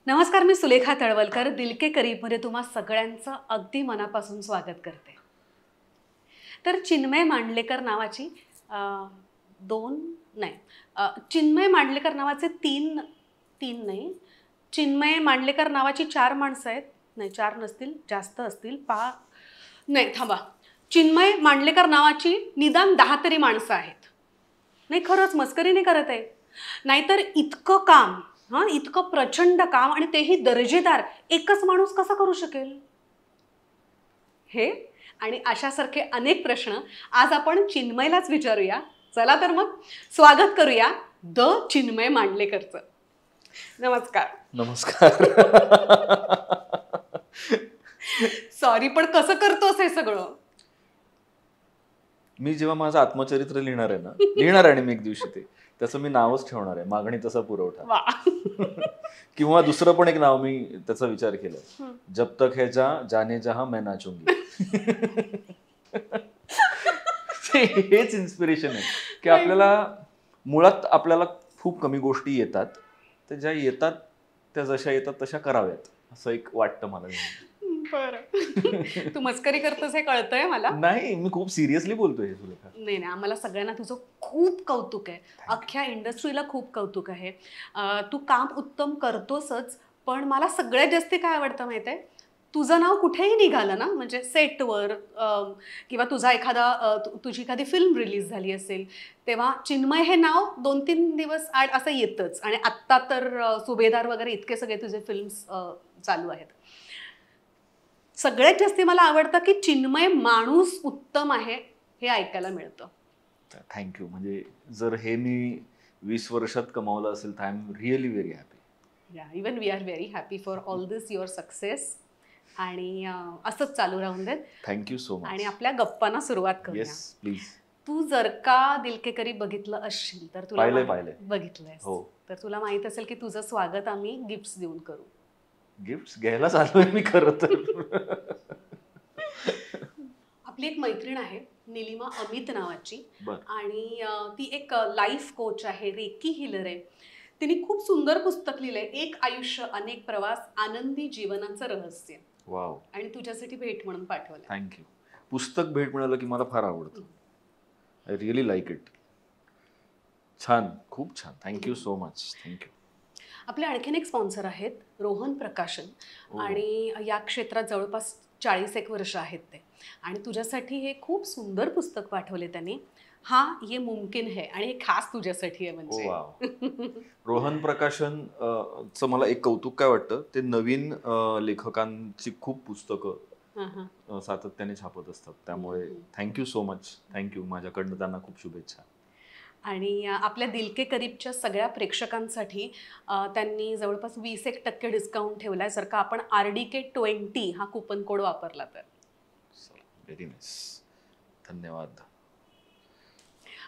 नमस्कार, मी सुलेखा तळवलकर दिल के करीबमध्ये तुम्हा सगळ्यांचं अगदी मनापासून स्वागत करते. तर चिन्मय मांडलेकर नावाची चिन्मय मांडलेकर नावाचे तीन तीन नाही चिन्मय मांडलेकर नावाची 4 माणसं आहेत. नाही, 4 नसतील, जास्त असतील. नाही थांबा, चिन्मय मांडलेकर नावाची निदान 10 तरी माणसं आहेत. नाही, खरंच मस्करी नाही करत आहे. नाहीतर इतकं काम, इतकं प्रचंड काम आणि तेही दर्जेदार एकच माणूस कसा करू शकेल? हे आणि अशासारखे अनेक प्रश्न आज आपण चिन्मयलाच विचारूया. चला तर मग स्वागत करूया द चिन्मय मांडलेकरचं. नमस्कार. नमस्कार. सॉरी, पण कसं करतोस हे सगळं? मी जेव्हा माझं आत्मचरित्र लिहिणार आहे आणि मी एक दिवशी त्याचं मी नावच ठेवणार आहे मागणी तसा पुरवठा. किंवा दुसरं पण एक नाव मी त्याचा विचार केला, जब तक है जाने जहां मैं नाचूंगी. हेच इन्स्पिरेशन आहे की आपल्याला खूप कमी गोष्टी येतात, तर ज्या येतात त्या जशा येतात तशा कराव्यात असं एक वाटतं मला. बरं, तू मस्करी करतोस हे कळतंय मला. नाही, मी खूप सिरियसली बोलतोय. नाही, आम्हाला सगळ्यांना तुझं खूप कौतुक आहे. अख्ख्या इंडस्ट्रीला खूप कौतुक आहे. तू काम उत्तम करतोसच, पण मला सगळ्यात जास्त काय आवडतं माहिती आहे? तुझं नाव कुठेही निघालं ना, म्हणजे सेटवर किंवा तुझी एखादी फिल्म रिलीज झाली असेल तेव्हा चिन्मय हे नाव 2-3 दिवस आड असं येतच. आणि आत्ता तर सुभेदार वगैरे इतके सगळे तुझे फिल्म्स चालू आहेत. सगळ्यात जास्त मला आवडतं की चिन्मय माणूस उत्तम आहे हे ऐकायला मिळतं. थँक्यू. म्हणजे जर हे मी 20 वर्षात कमावलं असेल तर I am really very happy. Even we are very happy for all this your success. आणि असंच चालू राहून दे. Thank you so much. आणि आपल्या गप्पांना सुरुवात करूया. Yes please. तू जर का दिल के करीब बघितलं असशील तर तुला बघितलंयस हो, तर तुला माहित असेल की तुझं स्वागत आम्ही गिफ्ट्स देऊन करू. गिफ्ट्स घ्यायला चाललोय मी खरं तर. आपली एक मैत्रीण आहे निलिमा अमित नावाची, बर. आणि ती एक लाईफ कोच आहे, रेकी हिलर आहे. तिने खूप सुंदर पुस्तक लिहिलंय, एक आयुष्य अनेक प्रवास, आनंदी जीवनाचं रहस्य. वाव. आणि तुझ्यासाठी भेट म्हणून पाठवलं. थँक्यू. पुस्तक भेट मिळालं की मला फार आवडतं. I really like it. छान, खूप छान. Thank you so much. थँक्यू. आपले आणखीन एक स्पॉन्सर आहेत रोहन प्रकाशन. आणि या क्षेत्रात जवळपास 40 वर्ष आहेत ते. आणि तुझ्यासाठी हे खूप सुंदर पुस्तक पाठवले त्यांनी, हा ये मुमकिन है, आणि हे खास तुझ्यासाठी आहे. म्हणजे रोहन प्रकाशन चं मला एक कौतुक काय वाटतं, ते नवीन लेखकांची खूप पुस्तकं सातत्याने छापत असतात. त्यामुळे थँक्यू सो मच. थँक्यू. माझ्याकडनं त्यांना खूप शुभेच्छा. आणि आपल्या दिल के करीबच्या सगळ्या प्रेक्षकांसाठी त्यांनी जवळपास 20% डिस्काउंट ठेवलाय जर का आपण RDK20 हा कुपन कोड वापरला तर. Very nice. धन्यवाद.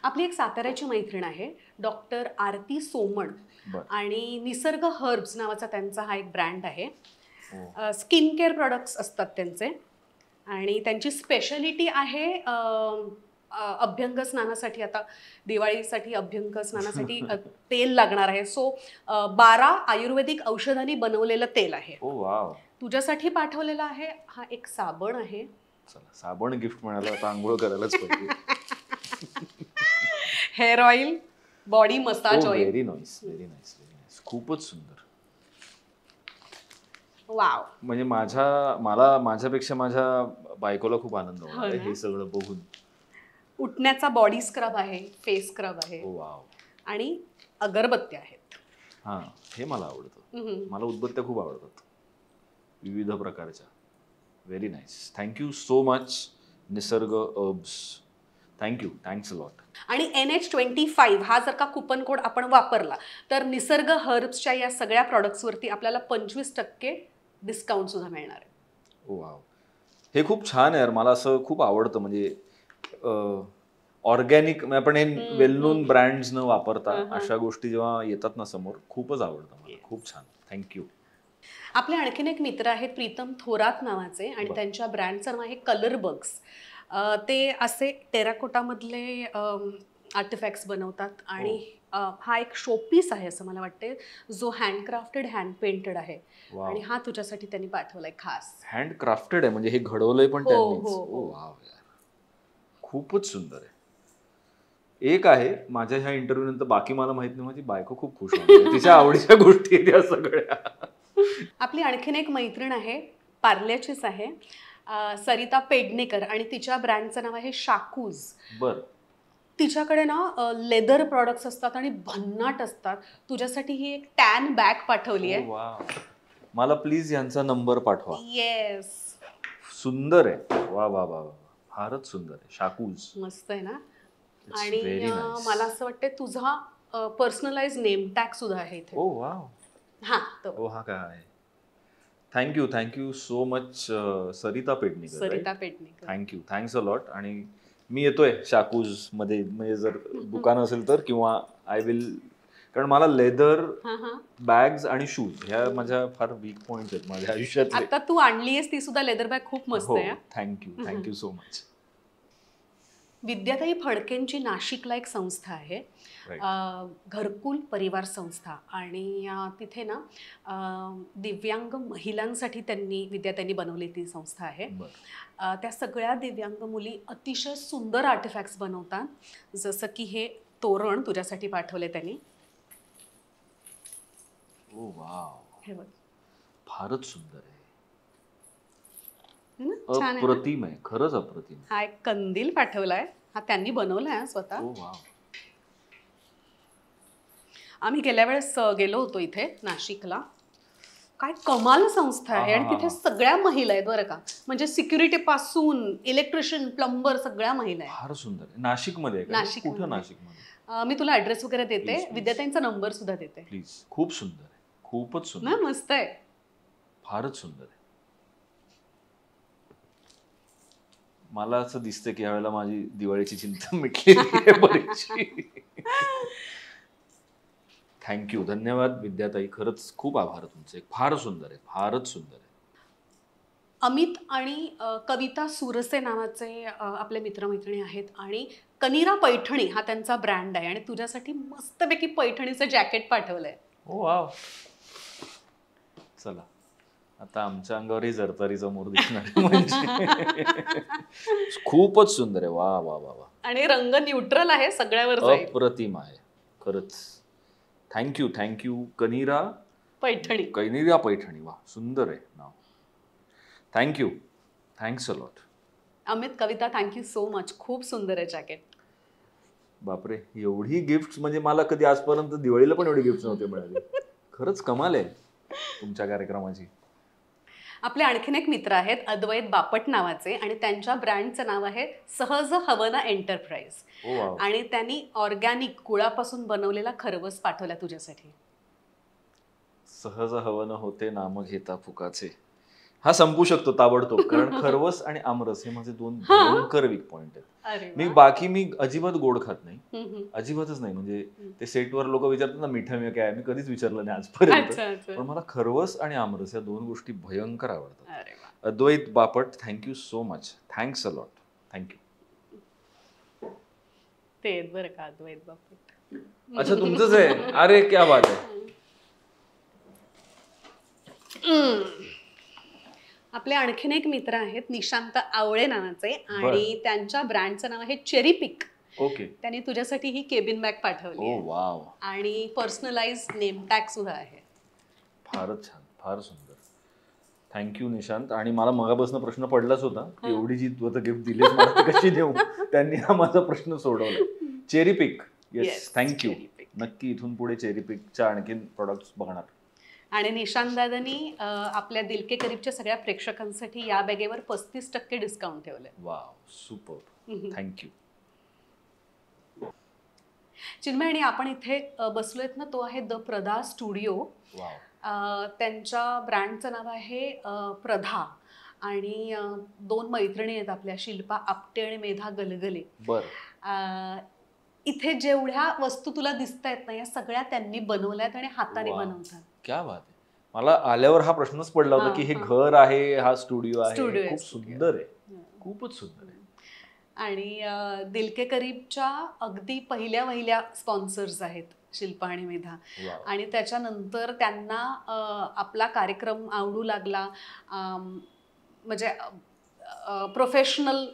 आपली एक साताऱ्याची मैत्रीण आहे डॉक्टर आरती सोमण. आणि निसर्ग हर्ब्स नावाचा त्यांचा हा एक ब्रँड आहे. स्किन केअर प्रॉडक्ट्स असतात त्यांचे. आणि त्यांची स्पेशालिटी आहे अभ्यंग स्नानासाठी. आता दिवाळीसाठी अभ्यंग स्नानासाठी तेल लागणार आहे. सो 12 आयुर्वेदिक औषधांनी बनवलेलं तेल आहे. तुझ्यासाठी पाठवलेला आहे हा एक साबण आहे. चला, साबण गिफ्ट मिळालं तर आंघोळ करायलाच पाहिजे. Hair oil, body massage oil. Very nice, very nice, very nice. खूपच सुंदर. वाव. म्हणजे माझ्यापेक्षा माझ्या बायकोला खूप आनंद होणार हे सगळं बघून. उठण्याचा बॉडी स्क्रब आहे, फेस स्क्रब आहे. वाव. आणि अगरबत्त्या आहेत. हा, हे मला आवडतं. मला उदबत्त्या खूप आवडतात विविध प्रकारच्या. Very nice. Thank you so much Nisarg herbs. Thank you. Thanks a lot. आणि NH25 हा जर का कुपन कोड आपण वापरला तर निसर्ग हर्ब्सच्या या सगळ्या प्रॉडक्ट्सवरती आपल्याला 25% डिस्काउंट सुद्धा मिळणार आहे. वाव. हे खूप छान आहे यार. मला असं खूप आवडतं. म्हणजे ऑर्गॅनिक, आपण हे वेल नोन ब्रँड्स न वापरता अशा गोष्टी जेव्हा येतात ना समोर, खूपच आवडतं मला. खूप छान. थँक्यू. आपले आणखीन एक मित्र आहेत प्रीतम थोरात नावाचे, आणि त्यांच्या ब्रँडचं नाव आहे कलर बग्स. ते असे टेराकोटामधले आर्टिफॅक्ट्स बनवतात आणि हा एक शोपीस आहे असं मला वाटते, जो हँडक्राफ्टेड हँड पेंटेड आहे. Wow. आणि हा तुझ्यासाठी त्यांनी पाठवलाय खास. हँड क्राफ्टेड आहे म्हणजे हे घडवलंय पण हो, त्यांनीच. हो, हो. ओ वाव यार, खूपच सुंदर आहे. एक आहे माझ्या ह्या इंटरव्ह्यू नंतर, बाकी मला माहित नाही, माझी बायको खूप खुश होणार, तिच्या आवडीच्या गोष्टी आहेत या सगळ्या. आपली आणखीन एक मैत्रीण आहे, पार्ल्याचीच आहे, सरिता पेडणेकर, आणि तिच्या ब्रँडचं नाव आहे शाकूज. बर. तिच्याकडे ना लेदर प्रॉडक्ट्स असतात आणि भन्नाट असतात. तुझ्यासाठी ही एक टॅन बॅग पाठवली आहे. वाव, मला प्लीज यांचा नंबर पाठवा. येस, सुंदर आहे. वा वा वा वा, फारच सुंदर आहे. शाकूज मस्त आहे ना. It's आणि very nice. मला असं वाटतं तुझा पर्सनलाइज नेम टॅग सुद्धा आहे इथे. ओ वाव. हा तो ओ हा काय आहे. Thank you so much Sarita Pednekar. Sarita Pednekar. Thank you, thanks a lot. आणि मी येतोय शाकूज मध्ये, म्हणजे जर दुकान असेल तर, किंवा आय विल, कारण मला लेदर बॅग्स आणि शूज ह्या माझ्या फार वीक पॉइंट आहेत माझ्या आयुष्यात. आता तू आणलीयस ती सुद्धा लेदर बॅग खूप मस्त हो, आहे. Thank you so much. विद्याताई फडकेंची नाशिकला एक संस्था आहे, घरकुल परिवार संस्था. आणि तिथे ना दिव्यांग महिलांसाठी विद्याताईंनी बनवली ती संस्था आहे. त्या सगळ्या दिव्यांग मुली अतिशय सुंदर आर्टिफॅक्ट्स बनवतात, जसं की हे तोरण तुझ्यासाठी पाठवले त्यांनी. ओ वाव, हे बघ, फारच सुंदर आहे. छान आहे ना? अप्रतिम आहे, खरंच अप्रतिम. हा एक कंदील पाठवलाय, हा त्यांनी बनवलाय स्वतः. ओ वाव. आम्ही गेल्या वेळेस गेलो होतो इथे नाशिकला. काय कमाल संस्था आहे. आणि तिथे सगळ्या महिला आहेत बरं का, म्हणजे सिक्युरिटी पासून इलेक्ट्रिशियन, प्लंबर, सगळ्या महिला आहेत. फार सुंदर आहे. नाशिकमध्ये आहे का? कुठं नाशिकमध्ये? मी तुला ऍड्रेस वगैरे देते, Please. विद्याताईंचा नंबर सुद्धा देते. प्लीज. खूप सुंदर आहे, खूपच सुंदर. ना मस्त आहे, फारच सुंदर आहे. मला असं दिसतंय की यावेळेला माझी दिवाळीची चिंता मिटली आहे बरीचशी. थँक्यू, धन्यवाद विद्याताई, खरंच खूप आभार तुमचे. फार सुंदर आहे, फारच सुंदर आहे. अमित आणि कविता सुरसे नावाचे आपले मित्रमैत्रिणी आहेत, आणि कनिरा पैठणी हा त्यांचा ब्रँड आहे. आणि तुझ्यासाठी मस्तपैकी पैठणीचं जॅकेट पाठवलंय. ओ वाव. चला, आता आमच्या अंगावरही जरतारीचा मोर दिसणार आहे म्हणजे. खूपच सुंदर आहे. वा वा वा वा. आणि रंग न्यूट्रल आहे, सगळ्यावर जाईल. अप्रतिम आहे खरंच. थँक्यू कनिरा पैठणी. वा, सुंदर आहे नाव. Thanks a lot. Amit, Kavita, thank you so much. खूप सुंदर आहे जॅकेट. बापरे, एवढी गिफ्ट म्हणजे मला कधी आजपर्यंत दिवाळीला पण एवढी गिफ्ट नव्हते मिळाली. खरंच कमाल आहे तुमच्या कार्यक्रमाची. आपले आणखीन एक मित्र आहेत, अद्वैत बापट नावाचे, आणि त्यांच्या ब्रँडचं नाव आहे सहज हवना एंटरप्राइज. आणि त्यांनी ऑर्गॅनिक गुळापासून बनवलेला खरवस पाठवला तुझ्यासाठी. सहज हवन होते नाम घेता फुकाचे. हा संपू शकतो ताबडतोब, कारण खरवस आणि आमरस हे माझे दोन भयंकर वीक पॉइंट आहेत. मी अजिबात गोड खात नाही, अजिबातच नाही. म्हणजे ते सेटवर लोक विचारतात ना मिठा मी काय, मी कधीच विचारलं नाही आजपर्यंत. पण मला खरवस आणि आमरस या दोन गोष्टी भयंकर आवडतात. Advait Bapat, thank you so much. Thanks a lot. Thank you. ते बरं का अद्वैत बापट. अच्छा, तुमचंच आहे? अरे क्या बात आहे. आपले आणखीन एक मित्र आहेत, निशांत आवळे नावाचे, आणि त्यांच्या ब्रँडचं नाव आहे चेरी पिक. ओके. त्यांनी तुझ्यासाठी ही केबिन बॅग पाठवली. वाव. आणि पर्सनलाइज नेम टॅग सुद्धा आहे. फारच छान, फार सुंदर. थँक्यू निशांत. आणि मला मगापासून प्रश्न पडलाच होता, एवढी जी तू आता गिफ्ट दिलीस मला कशी देऊ, त्यांनी हा माझा प्रश्न सोडवला. Cherry pick. Yes, thank you. नक्की इथून पुढे चेरी पिकच्या आणखीन प्रोडक्ट्स बघणार. आणि निशांत दादांनी आपल्या दिलके करीबच्या सगळ्या प्रेक्षकांसाठी या बॅगेवर 35% डिस्काउंट ठेवलंय. Wow, super. थँक्यू. चिन्मय, आणि आपण इथे बसलोयत ना, तो आहे द प्रधा स्टुडिओ. त्यांच्या ब्रँडचं नाव आहे प्रधा. आणि 2 मैत्रिणी आहेत आपल्या, शिल्पा आपटे आणि मेधा गलगले. इथे जेवढ्या वस्तू तुला दिसतायत ना, या सगळ्या त्यांनी बनवल्यात आणि हाताने बनवतात. क्या बात आहे. मला आल्यावर हा प्रश्नच पडला होता की हे घर आहे, हा स्टुडिओ आहे. खूप सुंदर आहे, खूपच सुंदर आहे. आणि दिलके करीबच्या अगदी पहिल्या स्पॉन्सर्स आहेत शिल्पा आणि मेधा. Wow. आणि त्याच्यानंतर त्यांना आपला कार्यक्रम आवडू लागला. म्हणजे प्रोफेशनल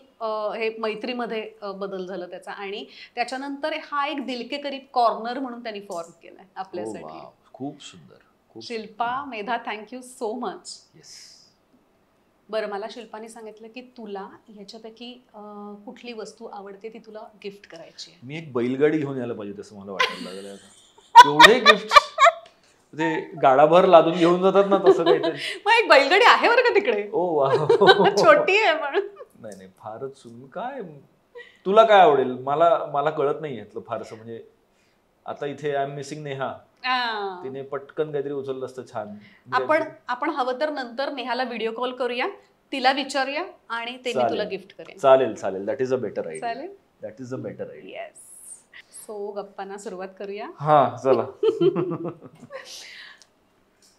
हे मैत्रीमध्ये बदल झाला त्याचा. आणि त्याच्यानंतर हा एक दिल के करीब कॉर्नर म्हणून त्यांनी फॉर्म केलाय Oh, आपल्यासाठी. wow. खूप सुंदर, खूप Shilpa, Medha, thank you so much. Yes. बरं, मला शिल्पाने सांगितलं की तुला ह्याच्यापैकी कुठली वस्तू आवडते ती तुला गिफ्ट करायची आहे. मी एक बैलगाडी घेऊन यायला पाहिजे तसं मला वाटायला लागलं आता. केवढे गिफ्ट ते गाडाभर लादून घेऊन जातात ना, तसं काहीतरी. मग एक बैलगाडी आहे बरं का तिकडे. ओ वा. छोटी आहे पण. नाही नाही, फारच सुंदर. काय तुला काय आवडेल? मला कळत नाही यातलं फारसं. म्हणजे आता इथे आय एम मिसिंग नेहा, तिने पटकन काहीतरी उचललं असतं छान. आपण हवं तर नंतर नेहाला व्हिडिओ कॉल करूया, तिला विचारूया आणि ते मी तुला गिफ्ट करेन. चालेल. That is a better idea. चालेल. That is a better idea. Yes. So गप्पांना सुरुवात करूया. हा चला.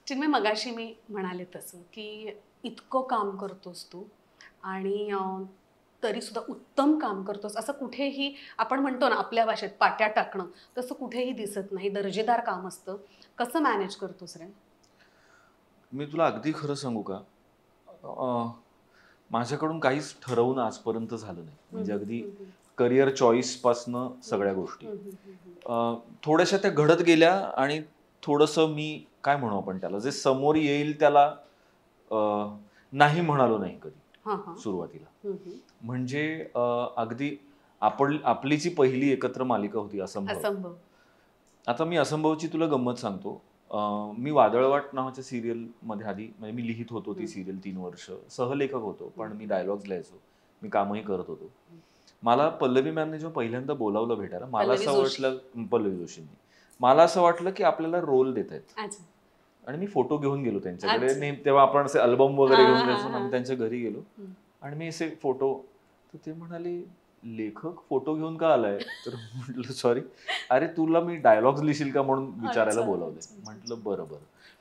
चिन्मय, मगाशी मी म्हणाले तसं की इतकं काम करतोस तू आणि तरी सुद्धा उत्तम काम करतोस. असं कुठेही आपण म्हणतो ना आपल्या भाषेत पाट्या टाकणं, तसं कुठेही दिसत नाही. दर्जेदार काम असतं. कसं मॅनेज करतोस रे? मी तुला अगदी खरं सांगू का, माझ्याकडून काहीच ठरवून आजपर्यंत झालं नाही. म्हणजे अगदी करिअर चॉईस पासनं सगळ्या गोष्टी थोड्याशा त्या घडत गेल्या. आणि थोडंसं मी काय म्हणू आपण त्याला, जे समोर येईल त्याला नाही म्हणालो नाही कधी सुरुवातीला. म्हणजे अगदी आपली जी पहिली एकत्र मालिका होती असंभव. आता मी असंभवची तुला गंमत सांगतो. मी वादळवाट नावाच्या सिरियल मध्ये आधी, म्हणजे मी लिहित होतो ती सिरियल 3 वर्ष, सहलेखक होतो, पण मी डायलॉग्स लिहायचो, मी कामही करत होतो. मला पल्लवी मॅमने जेव्हा पहिल्यांदा बोलावलं भेटायला, मला असं वाटलं, पल्लवी जोशींनी, मला असं वाटलं की आपल्याला रोल देत आहेत. आणि मी फोटो घेऊन गेलो त्यांच्याकडे. तेव्हा आपण असे अल्बम वगैरे घेऊन जायचो ना, मी त्यांच्या घरी गेलो आणि मी असे फोटो, तर ते म्हणाले लेखक फोटो घेऊन का आलाय? तर म्हटलं सॉरी, अरे तुला मी डायलॉग्स लिहिशील का म्हणून विचारायला बोलावले. म्हटलं बरं.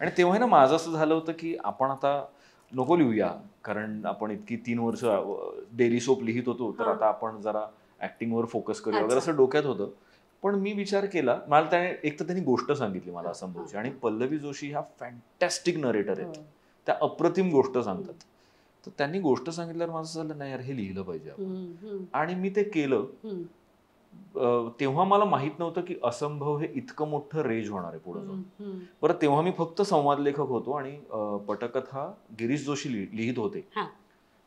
आणि तेव्हा ना माझं असं झालं होतं की आपण आता नको लिहूया, कारण आपण इतकी 3 वर्ष डेली सोप लिहित होतो, तर आता आपण जरा ऍक्टिंगवर फोकस करूया वगैरे असं डोक्यात होतं. पण मी विचार केला, मला त्याने एक तर त्यांनी गोष्ट सांगितली मला असंभवची, आणि पल्लवी जोशी ह्या फॅन्टॅस्टिक नरेटर आहेत, त्या अप्रतिम गोष्ट सांगतात. तर त्यांनी गोष्ट सांगितल्यावर माझं झालं नाही यार, हे लिहिलं पाहिजे आपण. आणि मी ते केलं. तेव्हा मला माहित नव्हतं की असंभव हे इतकं मोठं रेज होणार आहे पुढे जाऊन. बरं, तेव्हा मी फक्त संवाद लेखक होतो आणि पटकथा गिरीश जोशी लिहित होते.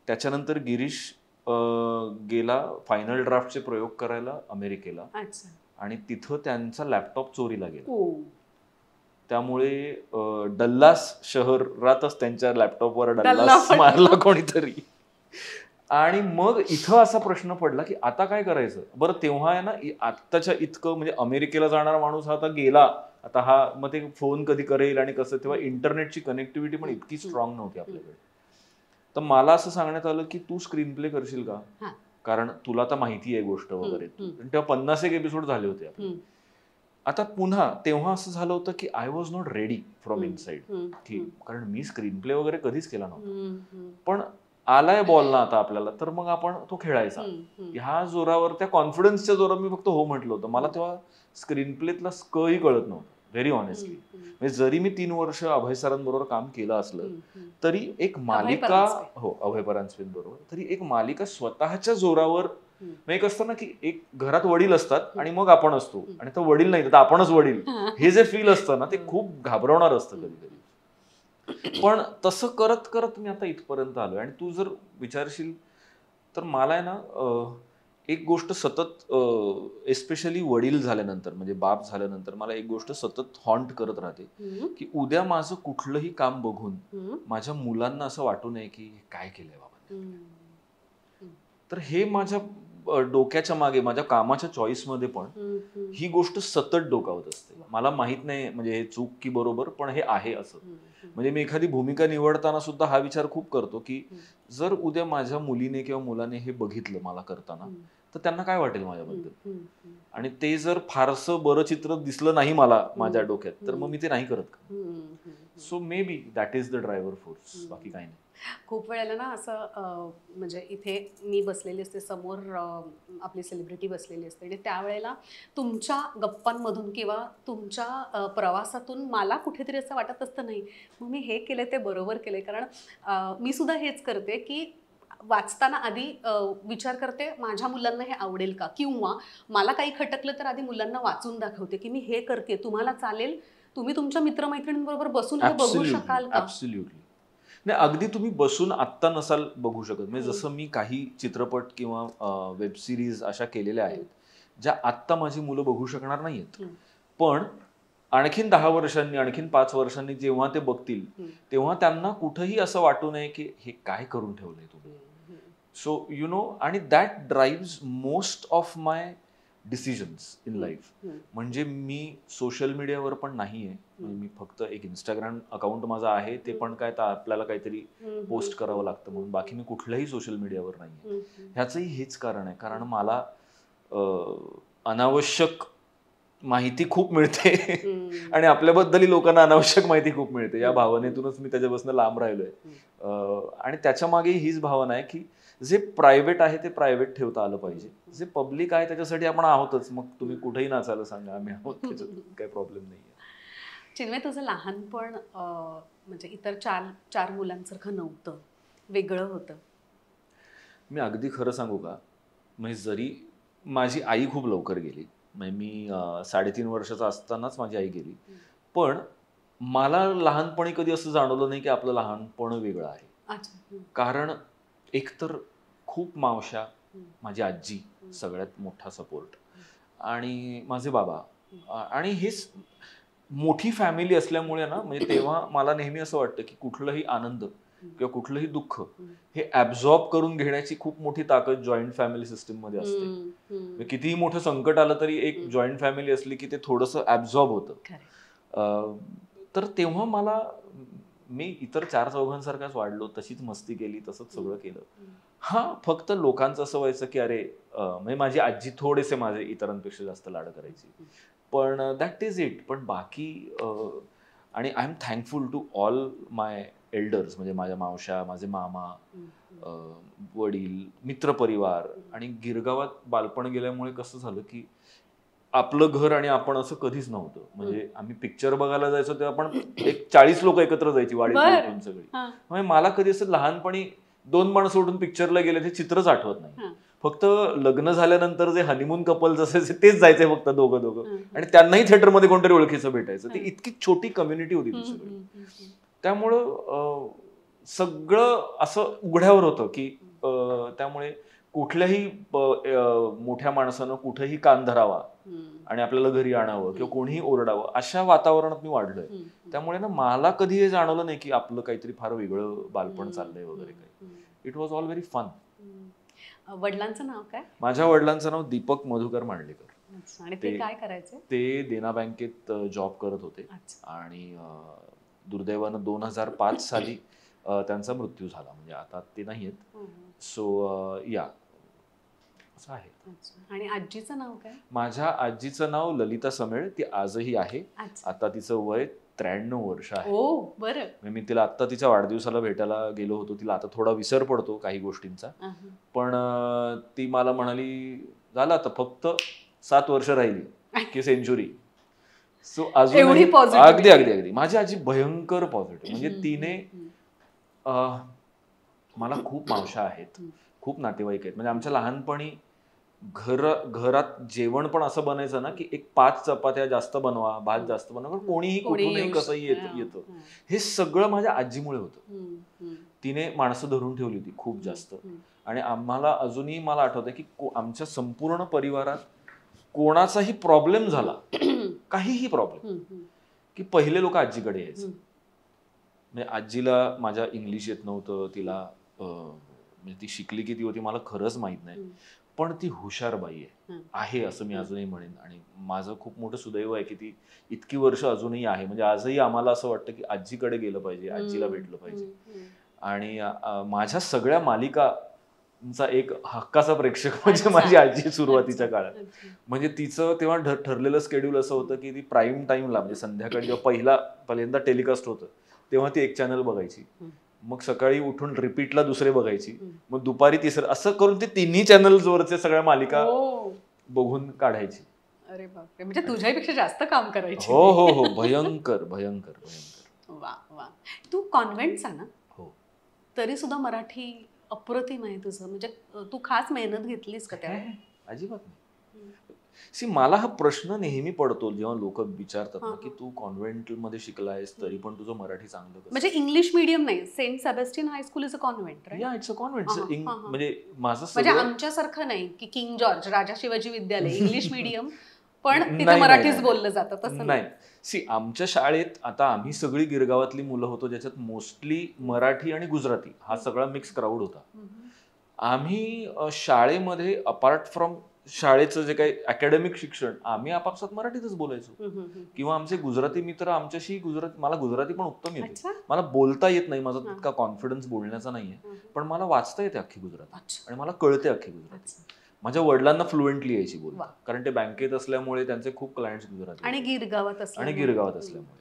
त्याच्यानंतर गिरीश गेला फायनल ड्राफ्टचे प्रयोग करायला अमेरिकेला, आणि तिथं त्यांचा लॅपटॉप चोरीला गेला. त्यामुळे डल्लास शहरातच त्यांच्या लॅपटॉपवर डल्लास मारला कोणीतरी. आणि मग इथं असा प्रश्न पडला की आता काय करायचं. बरं, तेव्हा आहे ना आत्ताच्या इतकं, म्हणजे अमेरिकेला जाणारा माणूस हा आता गेला, आता हा मग ते फोन कधी करेल आणि कसं, तेव्हा इंटरनेटची कनेक्टिव्हिटी पण इतकी स्ट्रॉंग नव्हती आपल्याकडे. तर मला असं सांगण्यात आलं की तू स्क्रीन प्ले करशील का, कारण तुला तर माहिती आहे गोष्ट वगैरे. तेव्हा 50 एपिसोड झाले होते आपले. आता पुन्हा तेव्हा असं झालं होतं की I was not ready from inside, की कारण मी स्क्रीन प्ले वगैरे कधीच केला नव्हता. पण आलाय बॉल ना आता आपल्याला, तर मग आपण तो खेळायचा. ह्या जोरावर, त्या कॉन्फिडन्सच्या जोरावर मी फक्त हो म्हटलं होतं. मला तेव्हा स्क्रीन प्लेतला स्कही कळत नव्हतं, व्हेरी ऑनेस्टली. म्हणजे जरी मी 3 वर्ष अभय सरांबरोबर काम केलं असलं तरी एक मालिका, हो अभय परांजपे बरोबर, तरी एक मालिका स्वतःच्या जोरावर, एक असतं ना की एक घरात वडील असतात आणि मग आपण असतो, आणि तो वडील नाही तर आपणच वडील, हे जे फील असतं ना ते खूप घाबरवणार असतं कधी कधी. पण तसं करत करत मी आता इथपर्यंत आलोय. आणि तू जर विचारशील तर मला आहे ना एक गोष्ट सतत, एस्पेशली वडील झाल्यानंतर, म्हणजे बाप झाल्यानंतर, मला एक गोष्ट सतत हॉन्ट करत राहते की उद्या माझं कुठलंही काम बघून माझ्या मुलांना असं वाटू नये की काय केलंय बाबा. तर हे माझ्या डोक्याच्या मागे, माझ्या कामाच्या चॉईस मध्ये पण ही गोष्ट सतत डोकावत असते. मला माहित नाही म्हणजे हे चूक की बरोबर, पण हे आहे असं. म्हणजे मी एखादी भूमिका निवडताना सुद्धा हा विचार खूप करतो की जर उद्या माझ्या मुलीने किंवा मुलाने हे बघितलं मला करताना, तर त्यांना काय वाटेल माझ्याबद्दल. आणि ते जर फारसं बरं चित्र दिसलं नाही मला माझ्या डोक्यात, तर मग मी ते नाही करत. So may be that is the driver force, बाकी काही नाही. खूप वेळेला ना असं म्हणजे इथे मी बसलेली असते समोर, आपली सेलिब्रिटी बसलेली असते आणि त्यावेळेला तुमच्या गप्पांमधून किंवा तुमच्या प्रवासातून मला कुठेतरी असं वाटत असतं नाही मग मी हे केलं ते बरोबर केलं. कारण मी सुद्धा हेच करते की वाचताना आधी विचार करते माझ्या मुलांना हे आवडेल का, किंवा मला काही खटकलं तर आधी मुलांना वाचून दाखवते की मी हे करते, तुम्हाला चालेल, तुम्ही तुमच्या मित्रमैत्रिणींबरोबर बसून हे बघू शकाल का. ऍब्सोल्युटली. नाही, अगदी तुम्ही बसून आत्ता नसाल बघू शकत. म्हणजे जसं मी काही चित्रपट किंवा वेब सिरीज अशा केलेल्या आहेत ज्या आत्ता माझी मुलं बघू शकणार नाहीयेत, पण आणखीन 10 वर्षांनी, आणखीन 5 वर्षांनी जेव्हा ते बघतील तेव्हा त्यांना कुठंही असं वाटू नये की हे काय करून ठेवलंय तुम्ही. सो यु नो, आणि that drives most of my decisions in life. म्हणजे मी सोशल मीडियावर पण नाहीये, मी फक्त एक इंस्टाग्राम अकाउंट माझा आहे, ते पण काय तर आपल्याला काहीतरी पोस्ट करावं लागतं म्हणून, बाकी मी कुठल्याही सोशल मीडियावर नाहीये. ह्याचंही हेच कारण आहे, कारण मला अनावश्यक माहिती खूप मिळते आणि आपल्याबद्दलही लोकांना अनावश्यक माहिती खूप मिळते. या भावनेतूनच मी त्याच्यापासून लांब राहिलोय. आणि त्याच्या मागे हीच भावना आहे की जे प्रायव्हेट आहे ते प्रायव्हेट ठेवता आलं पाहिजे, जे पब्लिक आहे त्याच्यासाठी आपण आहोतच. मग तुम्ही कुठेही नाचायला सांगा, आम्ही आहोत, त्याच्यात काही प्रॉब्लेम नाहीये. चिन्मय, तुझं लहानपण म्हणजे इतर चार मुलांसारखं नव्हतं, वेगळं होतं. मी अगदी खरं सांगू का, म्हणजे जरी माझी आई खूप लवकर गेली, म्हणजे मी 3.5 वर्षाचा असतानाच माझी आई गेली, पण मला लहानपणी कधी असं जाणवलं नाही की आपलं लहानपण वेगळं आहे. कारण एकतर खूप मावश्या, माझी आजी सगळ्यात मोठा सपोर्ट, आणि माझे बाबा, आणि हेच मोठी फॅमिली असल्यामुळे ना, म्हणजे तेव्हा मला नेहमी असं वाटतं की कुठलंही आनंद किंवा कुठलंही दुःख हे ऍब्झॉर्ब करून घेण्याची खूप मोठी ताकद जॉईंट फॅमिली सिस्टीम मध्ये असते. कितीही मोठं संकट आलं तरी एक जॉईंट फॅमिली असली की ते थोडंसं ऍब्झॉर्ब होतं. तर तेव्हा मला, मी इतर 4-4 वाढलो, तशीच मस्ती केली, तसंच सगळं केलं. हा, फक्त लोकांचं असं व्हायचं की अरे, म्हणजे माझी आजी थोडेसे माझे इतरांपेक्षा जास्त लाड करायची, पण दॅट इज इट. पण बाकी, आणि I am thankful to all my elders, म्हणजे माझ्या मावश्या, माझे मामा, वडील, मित्रपरिवार. आणि गिरगावात बालपण गेल्यामुळे कसं झालं की आपलं घर आणि आपण असं कधीच नव्हतं. म्हणजे आम्ही पिक्चर बघायला जायचो तेव्हा आपण एक 40 लोक एकत्र जायची वाडीतून सगळी. म्हणजे मला कधी असं लहानपणी 2 माणसं सोडून पिक्चरला गेले ते चित्रच आठवत नाही. फक्त लग्न झाल्यानंतर जे हनीमून कपल्स असायचे तेच जायचे फक्त दोघं, आणि त्यांनाही थिएटरमध्ये कोणतरी ओळखीचं भेटायचं. ती इतकी छोटी कम्युनिटी होती ती सगळी. त्यामुळं सगळं असं उघड्यावर होतं की त्यामुळे कुठल्याही मोठ्या माणसानं कुठेही कान धरावा आणि आपल्याला घरी आणावं किंवा कोणीही ओरडावं अशा वातावरणात मी वाढलोय. त्यामुळे ना मला कधी हे जाणवलं नाही की आपलं काहीतरी फार वेगळं बालपण चाललंय वगैरे काही. It was all very fun. वडिलांचं नाव काय? माझ्या वडिलांचं नाव दीपक मधुकर मांडलेकर. आणि ते काय करायचे? ते देना बँकेत जॉब करत होते, आणि दुर्दैवानं 2005 साली त्यांचा मृत्यू झाला. म्हणजे आता ते नाहीयेत. सो या असं आहे. आणि आजीचं नाव काय? माझ्या आजीचं नाव ललिता समेळ. ती आजही आहे. आता तिचं वय 93 वर्ष आहे. बरं. मी तिला आता तिच्या वाढदिवसाला भेटायला गेलो होतो. तिला आता थोडा विसर पडतो काही गोष्टींचा, पण ती मला म्हणाली झालं आता फक्त 7 वर्ष राहिली की सेंचुरी. सो अजून अगदी माझी आजी भयंकर पॉझिटिव्ह. म्हणजे तिने, मला खूप मावशा आहेत, खूप नातेवाईक आहेत. म्हणजे आमच्या लहानपणी घरात जेवण पण असं बनायचं ना की एक 5 चपात्या जास्त बनवा, भात जास्त बनवा, कोणीही कुठूनही कसंही येतं. हे सगळं माझ्या आजीमुळे होतं. तिने माणसं धरून ठेवली होती खूप जास्त. आणि आम्हाला अजूनही मला आठवतं की आमच्या संपूर्ण परिवारात कोणाचाही प्रॉब्लेम झाला, काहीही प्रॉब्लेम, की पहिले लोक आजीकडे यायचे. म्हणजे आजीला माझ्या इंग्लिश येत नव्हतं, तिला म्हणजे ती शिकली किती होती मला खरंच माहित नाही, पण ती हुशार बाई आहे असं मी अजूनही म्हणेन. आणि माझं खूप मोठं सुदैव आहे की ती इतकी वर्ष अजूनही आहे. म्हणजे आजही आम्हाला असं वाटतं की आजीकडे गेलं पाहिजे, आजीला भेटलं पाहिजे. आणि माझ्या सगळ्या मालिकांचा एक हक्काचा प्रेक्षक म्हणजे माझी आजी सुरुवातीच्या काळात. म्हणजे तिचं तेव्हा ठरलेलं शेड्यूल असं होतं की ती प्राईम टाइमला, म्हणजे संध्याकाळी जेव्हा पहिल्यांदा टेलिकास्ट होतं तेव्हा ती एक चॅनल बघायची, मग सकाळी उठून रिपीटला दुसरे बघायची, मग दुपारी तिसरं, असं करून ती तिन्ही चॅनल्सवरचे सगळ्या मालिका बघून काढायची. अरे बापरे, म्हणजे तुझ्यापेक्षा जास्त काम करायची. हो हो हो, भयंकर भयंकर भयंकर. वा वा. तू कॉन्व्हेंटचा ना? हो. तरी सुद्धा मराठी अप्रतिम आहे तुझं, म्हणजे तू खास मेहनत घेतलीस का त्या? अजिबात नाही. सी, मला हा प्रश्न नेहमी पडतो जेव्हा लोक विचारतात ना, की तू कॉन्व्हेंट मध्ये शिकलायस तरी पण तुझं मराठी चांगलं कसं? म्हणजे इंग्लिश मीडियम नाही, Saint Sebastian high school is a convent, right? Yeah, it's a convent. म्हणजे माझं म्हणजे सगळं आमच्यासारखं नाही की किंग जॉर्ज राजा शिवाजी विद्यालय इंग्लिश मीडियम पण तिथे नाही, मराठीच नाही, बोललं जातं, तसं नाही. सी, आमच्या शाळेत आता आम्ही सगळी गिरगावातली मुलं होतो, ज्याच्यात मोस्टली मराठी आणि गुजराती हा सगळा मिक्स क्राऊड होता. आम्ही शाळेमध्ये अपार्ट फ्रॉम शाळेचं जे काही अकॅडमिक शिक्षण, आम्ही आपापसात मराठीतच बोलायचो. किंवा आमचे गुजराती मित्र आमच्याशी मला गुजराती पण उत्तम येते. मला बोलता येत नाही, माझा तितका कॉन्फिडन्स बोलण्याचा नाहीये, पण मला वाचता येते अख्खी गुजराती आणि मला कळते अख्खी गुजराती. माझ्या वडिलांना फ्लुएंटली यायची बोलता, कारण ते बँकेत असल्यामुळे त्यांचे खूप क्लायंट्स गुजराती आणि गिरगावात असल्यामुळे.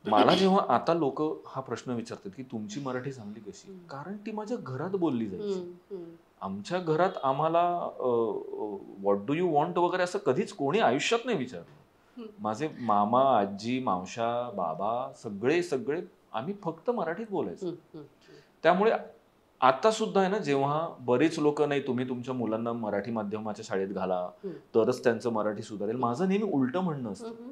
मला जेव्हा आता लोक हा प्रश्न विचारतात की तुमची मराठी चांगली कशी, कारण ती माझ्या घरात बोलली जायची. आमच्या घरात आम्हाला व्हॉट डू यू वॉन्ट वगैरे असं कधीच कोणी आयुष्यात नाही विचारलं. माझे मामा, आजी, मावशा, बाबा सगळे सगळे आम्ही फक्त मराठीत बोलायचो. त्यामुळे आता सुद्धा आहे ना, जेव्हा बरेच लोक नाही तुम्ही तुमच्या मुलांना मराठी माध्यमाच्या शाळेत घाला तरच त्यांचं मराठी सुधारेल, माझं नेहमी उलटं म्हणणं असतं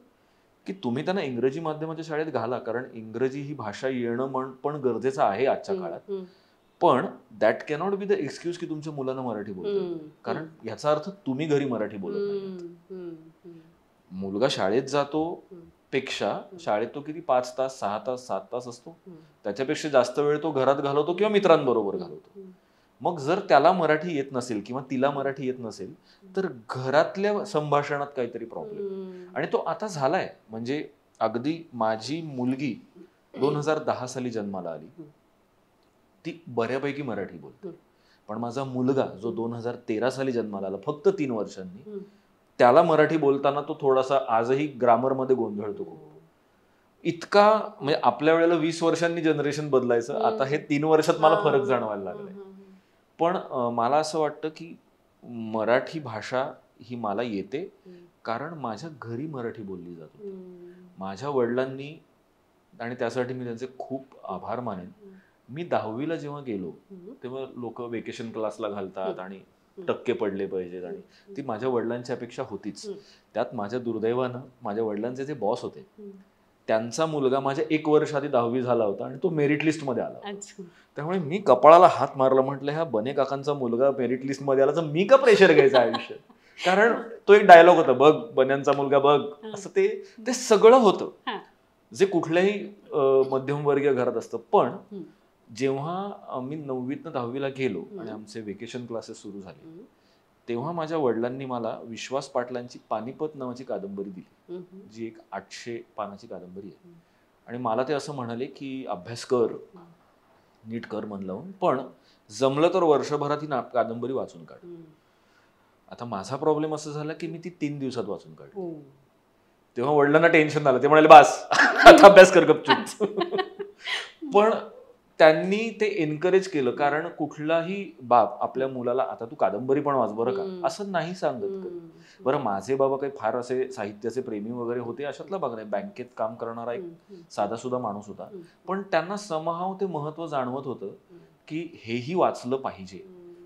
की तुम्ही त्यांना इंग्रजी माध्यमाच्या शाळेत घाला, कारण इंग्रजी ही भाषा येणं पण गरजेचं आहे आजच्या काळात. पण that cannot be the excuse की तुमच्या मुलांना मराठी बोलतो, कारण याचा अर्थ तुम्ही घरी मराठी बोलत नाही. मुलगा शाळेत जातो पेक्षा शाळेत तो किती 5 तास 6 तास 7 तास असतो, त्याच्यापेक्षा जास्त वेळ तो घरात घालवतो किंवा मित्रांबरोबर घालवतो. मग जर त्याला मराठी येत नसेल किंवा तिला मराठी येत नसेल तर घरातल्या संभाषणात काहीतरी प्रॉब्लेम. आणि तो आता झालाय. म्हणजे अगदी माझी मुलगी 2010 साली जन्माला आली, ती बऱ्यापैकी मराठी बोलते. पण माझा मुलगा जो 2013 साली जन्माला आला, फक्त 3 वर्षांनी, त्याला मराठी बोलताना तो थोडासा आजही ग्रामरमध्ये गोंधळतो. इतका म्हणजे आपल्या वेळेला 20 वर्षांनी जनरेशन बदलायचं, आता हे 3 वर्षात मला फरक जाणवायला लागलाय. पण मला असं वाटतं की मराठी भाषा ही मला येते कारण माझ्या घरी मराठी बोलली जात होती. माझ्या वडिलांनी, आणि त्यासाठी मी त्यांचे खूप आभार मानेन, मी 10वीला जेव्हा गेलो तेव्हा लोक वेकेशन क्लासला घालतात आणि टक्के पडले पाहिजेत, आणि ती माझ्या वडिलांची अपेक्षा होतीच. त्यात माझ्या दुर्दैवानं माझ्या वडिलांचे जे बॉस होते त्यांचा मुलगा माझ्या 1 वर्ष आधी 10वी झाला होता आणि तो मेरिट लिस्ट मध्ये आला. त्यामुळे मी कपाळाला हात मारला, म्हटलं ह्या बने काकांचा मुलगा मेरिट लिस्ट मध्ये आला तर मी का प्रेशर घ्यायचं आयुष्यात. कारण तो एक डायलॉग होता, बघ बन्यांचा मुलगा बघ, असं ते सगळं होतं जे कुठल्याही मध्यमवर्गीय घरात असतं. पण जेव्हा मी 9वीतनं 10वीला गेलो आणि आमचे वेकेशन क्लासेस सुरू झाले, तेव्हा माझ्या वडिलांनी मला विश्वास पाटलांची पानिपत नावाची कादंबरी दिली, जी एक 800 पानाची कादंबरी आहे. आणि मला ते असं म्हणाले की अभ्यास कर, नीट कर मन लावून, पण जमलं तर वर्षभरात ही कादंबरी वाचून काढ. आता माझा प्रॉब्लेम असं झाला की मी ती 3 दिवसात वाचून काढली. तेव्हा वडिलांना टेन्शन आलं, ते म्हणाले बास आता अभ्यास कर गपचूप. पण त्यांनी ते एनकरेज केलं, कारण कुठलाही बाप आपल्या मुलाला आता तू कादंबरी पण वाच बरं का असं नाही सांगत. बरं, माझे बाबा काही फार असे साहित्याचे प्रेमी वगैरे होते अशातला भाग नाही, बँकेत काम करणारा एक साधा सुद्धा माणूस होता, पण त्यांना समहाव ते महत्व जाणवत होतं की हेही वाचलं पाहिजे.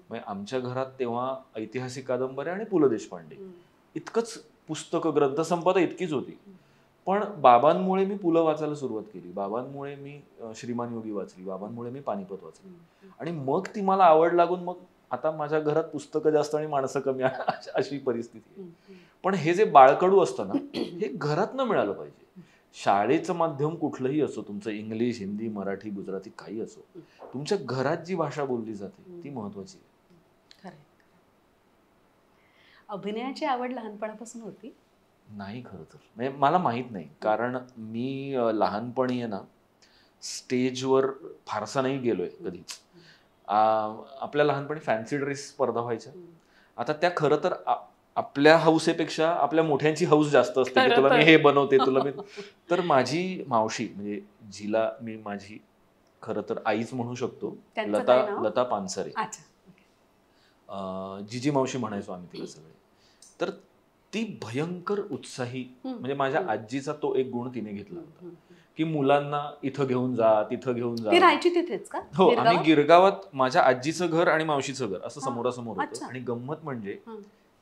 म्हणजे आमच्या घरात तेव्हा ऐतिहासिक कादंबऱ्या आणि पु ल देशपांडे इतकंच पुस्तकं, ग्रंथसंपदा इतकीच होती. पण बाबांमुळे मी पु ल वाचायला सुरुवात केली, बाबांमुळे मी श्रीमान योगी वाचली, बाबांमुळे मी पानिपत वाचली, आणि मग ती मला आवड लागून मग आता माझ्या घरात पुस्तकं जास्त आणि माणसं कमी अशी परिस्थिती आहे. पण हे जे बाळकडू असतं ना, हे घरातनं मिळालं पाहिजे. शाळेचं माध्यम कुठलंही असो, तुमचं इंग्लिश, हिंदी, मराठी, गुजराती काही असो, तुमच्या घरात जी भाषा बोलली जाते ती महत्वाची आहे. अभिनयाची आवड लहानपणापासून होती? नाही, खरं तर म्हणजे मला माहित नाही, कारण मी लहानपणी आहे ना स्टेजवर फारसा नाही गेलोय कधीच. आपल्या लहानपणी फॅन्सी ड्रेस स्पर्धा व्हायच्या. आता त्या खरं तर आपल्या हौसेपेक्षा आपल्या मोठ्यांची हौस जास्त असते की तुला मी हे बनवते, तुला मी. तर माझी मावशी, म्हणजे जिला मी माझी खरं तर आईच म्हणू शकतो, लता पानसरे, जिजी मावशी म्हणायचो आम्ही तिला सगळे. तर ती भयंकर उत्साही, म्हणजे माझ्या आजीचा तो एक गुण तिने घेतला होता की मुलांना इथं घेऊन जा, तिथं घेऊन जा. ती राहायची तिथेच का? हो, आम्ही गिरगावात, माझ्या आजीचं घर आणि मावशीचं घर असं समोरासमोर होतं. आणि गंमत म्हणजे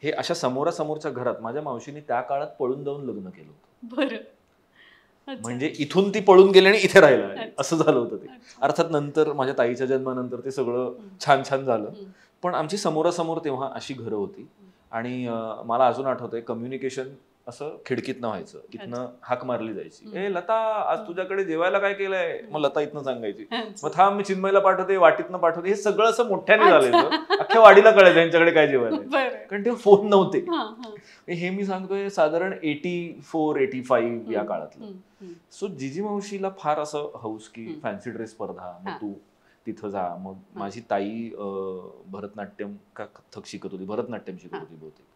हे अशा समोरासमोरच्या घरात माझ्या मावशीने त्या काळात पळून जाऊन लग्न केलं होतं. बरं. म्हणजे इथून ती पळून गेली आणि इथे राहिला, असं झालं होतं ते. अर्थात नंतर माझ्या ताईच्या जन्मानंतर ते सगळं छान छान झालं, पण आमची समोरासमोर तेव्हा अशी घरं होती. आणि मला अजून आठवतंय, कम्युनिकेशन असं खिडकीतनं व्हायचं, इथनं हाक मारली जायची, ए लता, आज तुझ्याकडे जेवायला काय केलंय? मग लता इथनं सांगायची, मग थांब मी चिन्मयला पाठवते, वाटीतनं पाठवते. हे सगळं असं मोठ्याने झालं, अख्ख्या वाडीला कळायचं यांच्याकडे काय जेवायला, कारण तेव्हा फोन नव्हते. हे मी सांगतोय साधारण 84-85 या काळातलं. सो जिजी मावशीला फार असं हौस की फॅन्सी ड्रेस स्पर्धा, मग तू तिथं जा. मग माझी ताई भरतनाट्यम का कथ्थक शिकत होती, भरतनाट्यम शिकत होती बहुतेक.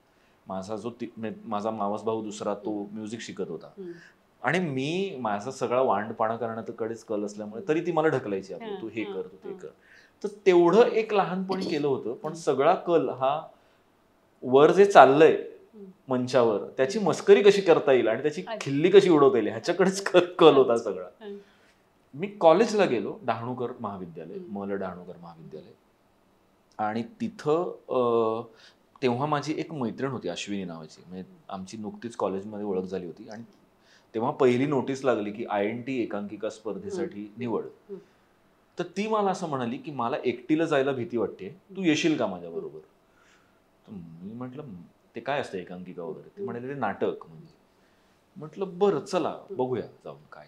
माझा मावस भाऊ दुसरा तो म्युझिक शिकत होता. आणि मी माझा सगळा वांडपाणा करण्याकडेच कल असल्यामुळे तरी ती मला ढकलायची, तू हे कर, तू ते कर. तर तेवढं एक लहानपणी केलं होतं, पण सगळा कल हा वर जे चाललंय मंचावर त्याची मस्करी कशी करता येईल आणि त्याची खिल्ली कशी उडवता येईल ह्याच्याकडेच कल होता सगळा. मी कॉलेजला गेलो, डहाणूकर महाविद्यालय, डहाणूकर महाविद्यालय. आणि तिथं तेव्हा माझी एक मैत्रीण होती अश्विनी नावाची, म्हणजे आमची नुकतीच कॉलेजमध्ये ओळख झाली होती. आणि तेव्हा पहिली नोटीस लागली की INT एकांकिका स्पर्धेसाठी निवड. तर ती मला असं म्हणाली की मला एकटीला जायला भीती वाटते, तू येशील का माझ्या बरोबर? मी म्हटलं ते काय असतं एकांकिका वगैरे? ते म्हणाले ते नाटक. म्हणजे म्हटलं बरं चला बघूया जाऊन काय.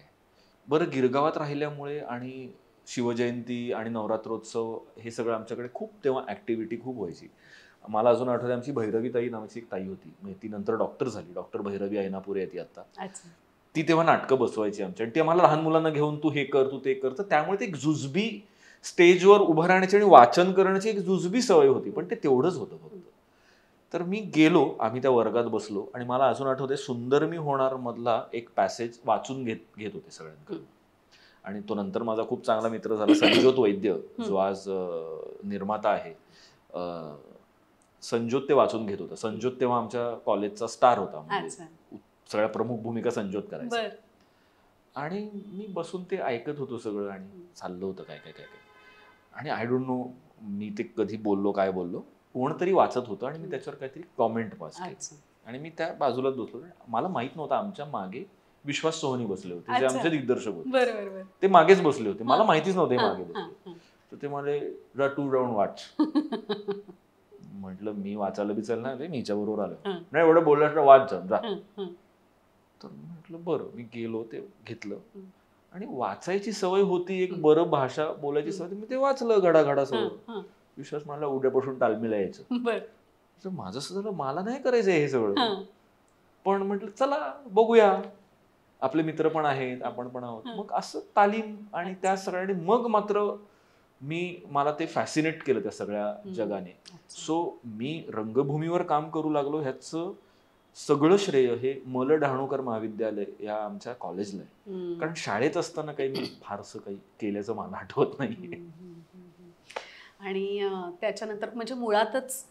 बरं, गिरगावात राहिल्यामुळे आणि शिवजयंती आणि नवरात्रोत्सव हे सगळं आमच्याकडे खूप तेव्हा ऍक्टिव्हिटी खूप व्हायची. मला अजून आठवते, आमची भैरवी ताई नावाची एक ताई होती, म्हणजे ती नंतर डॉक्टर झाली, डॉक्टर भैरवी ऐनापुरे ती आता. ती तेव्हा नाटकं बसवायची आमच्या, आणि ती आम्हाला लहान मुलांना घेऊन तू हे कर, तू ते कर. तर त्यामुळे ते एक जुजबी स्टेजवर उभं राहण्याची आणि वाचन करण्याची एक जुजबी सवय होती, पण ते तेवढंच होतं फक्त. तर मी गेलो, आम्ही त्या वर्गात बसलो, आणि मला अजून आठवते सुंदर मी होणार मधला एक पॅसेज वाचून घेत होते सगळ्यांकडे. आणि तो नंतर माझा खूप चांगला मित्र झाला संजोत वैद्य, जो आज निर्माता आहे. संजोत ते वाचून घेत होता. संजोत तेव्हा आमच्या कॉलेजचा स्टार होता, म्हणजे सगळ्या प्रमुख भूमिका संजोत करायचा. आणि मी बसून ते ऐकत होतो सगळं, आणि चाललं होतं काय काय काय काय. आणि आय डोंट नो मी ते कधी बोललो, काय बोललो, कोणतरी वाचत होतं आणि मी त्याच्यावर काहीतरी कॉमेंट पास केली. आणि मी त्या बाजूलाच बसलो. मला माहित नव्हतं आमच्या मागे विश्वास सोहनी बसले होते, जे आमचे दिग्दर्शक होते. ते मागेच बसले होते, मला माहितीच नव्हते मागे बसले. तर ते म्हणाले जा टू राऊंड वाच. म्हटलं मी वाचायला बिचायला नाही, मी हिच्या बरोबर आलो नाही, एवढं बोललं वाच जा. तर म्हटलं बरं. मी गेलो, ते घेतलं, आणि वाचायची सवय होती, एक बरं भाषा बोलायची सवय, मी ते वाचलं घडाघडा सगळं. विश्वास मला उद्यापासून तालमीला यायचं. माझं असं झालं, मला नाही करायचंय हे सगळं, पण म्हटलं चला बघूया, आपले मित्र पण आहेत, आपण पण आहोत. मग असं तालीम आणि त्या सगळ्यांनी मग मात्र मला ते फॅसिनेट केलं त्या सगळ्या जगाने. सो मी रंगभूमीवर काम करू लागलो, ह्याचं सगळं श्रेय हे डहाणूकर महाविद्यालय या आमच्या कॉलेजला आहे. कारण शाळेत असताना काही मी फारसं काही केल्याचं मला आठवत नाही. आणि त्याच्यानंतर म्हणजे मुळातच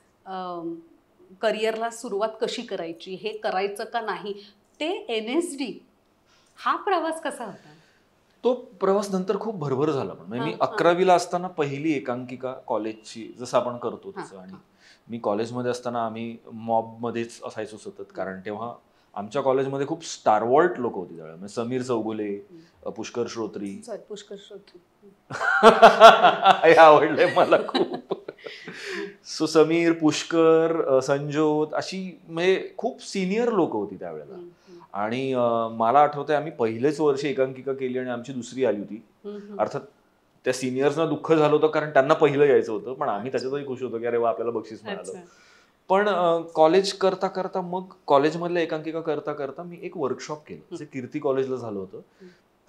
करिअरला सुरुवात कशी करायची, हे करायचं का नाही, ते NSD हा प्रवास कसा होता? तो प्रवास नंतर खूप भरभर झाला. पण मी 11वीला असताना पहिली एकांकिका कॉलेजची, जसं आपण करतो तसं. आणि मी कॉलेजमध्ये असताना आम्ही मॉबमध्येच असायचो सतत, कारण तेव्हा आमच्या कॉलेजमध्ये खूप स्टारवॉल्ट लोक होती त्यावेळेला. म्हणजे समीर चौगुले, पुष्कर श्रोत्री हे आवडले मला खूप. सो समीर, पुष्कर, संजोत अशी म्हणजे खूप सिनियर लोक होती त्यावेळेला. आणि मला आठवतंय आम्ही पहिलेच वर्ष एकांकिका केली आणि आमची दुसरी आली होती. अर्थात त्या सिनियर्सना दुःख झालं होतं, कारण त्यांना पहिलं यायचं होतं, पण आम्ही त्याच्यातही खुश होतो की अरे वा, आपल्याला बक्षीस मिळालं. पण कॉलेज करता करता, मग कॉलेजमधल्या एकांकिका करता करता मी एक वर्कशॉप केलं, जे कीर्ती कॉलेजला झालं होतं.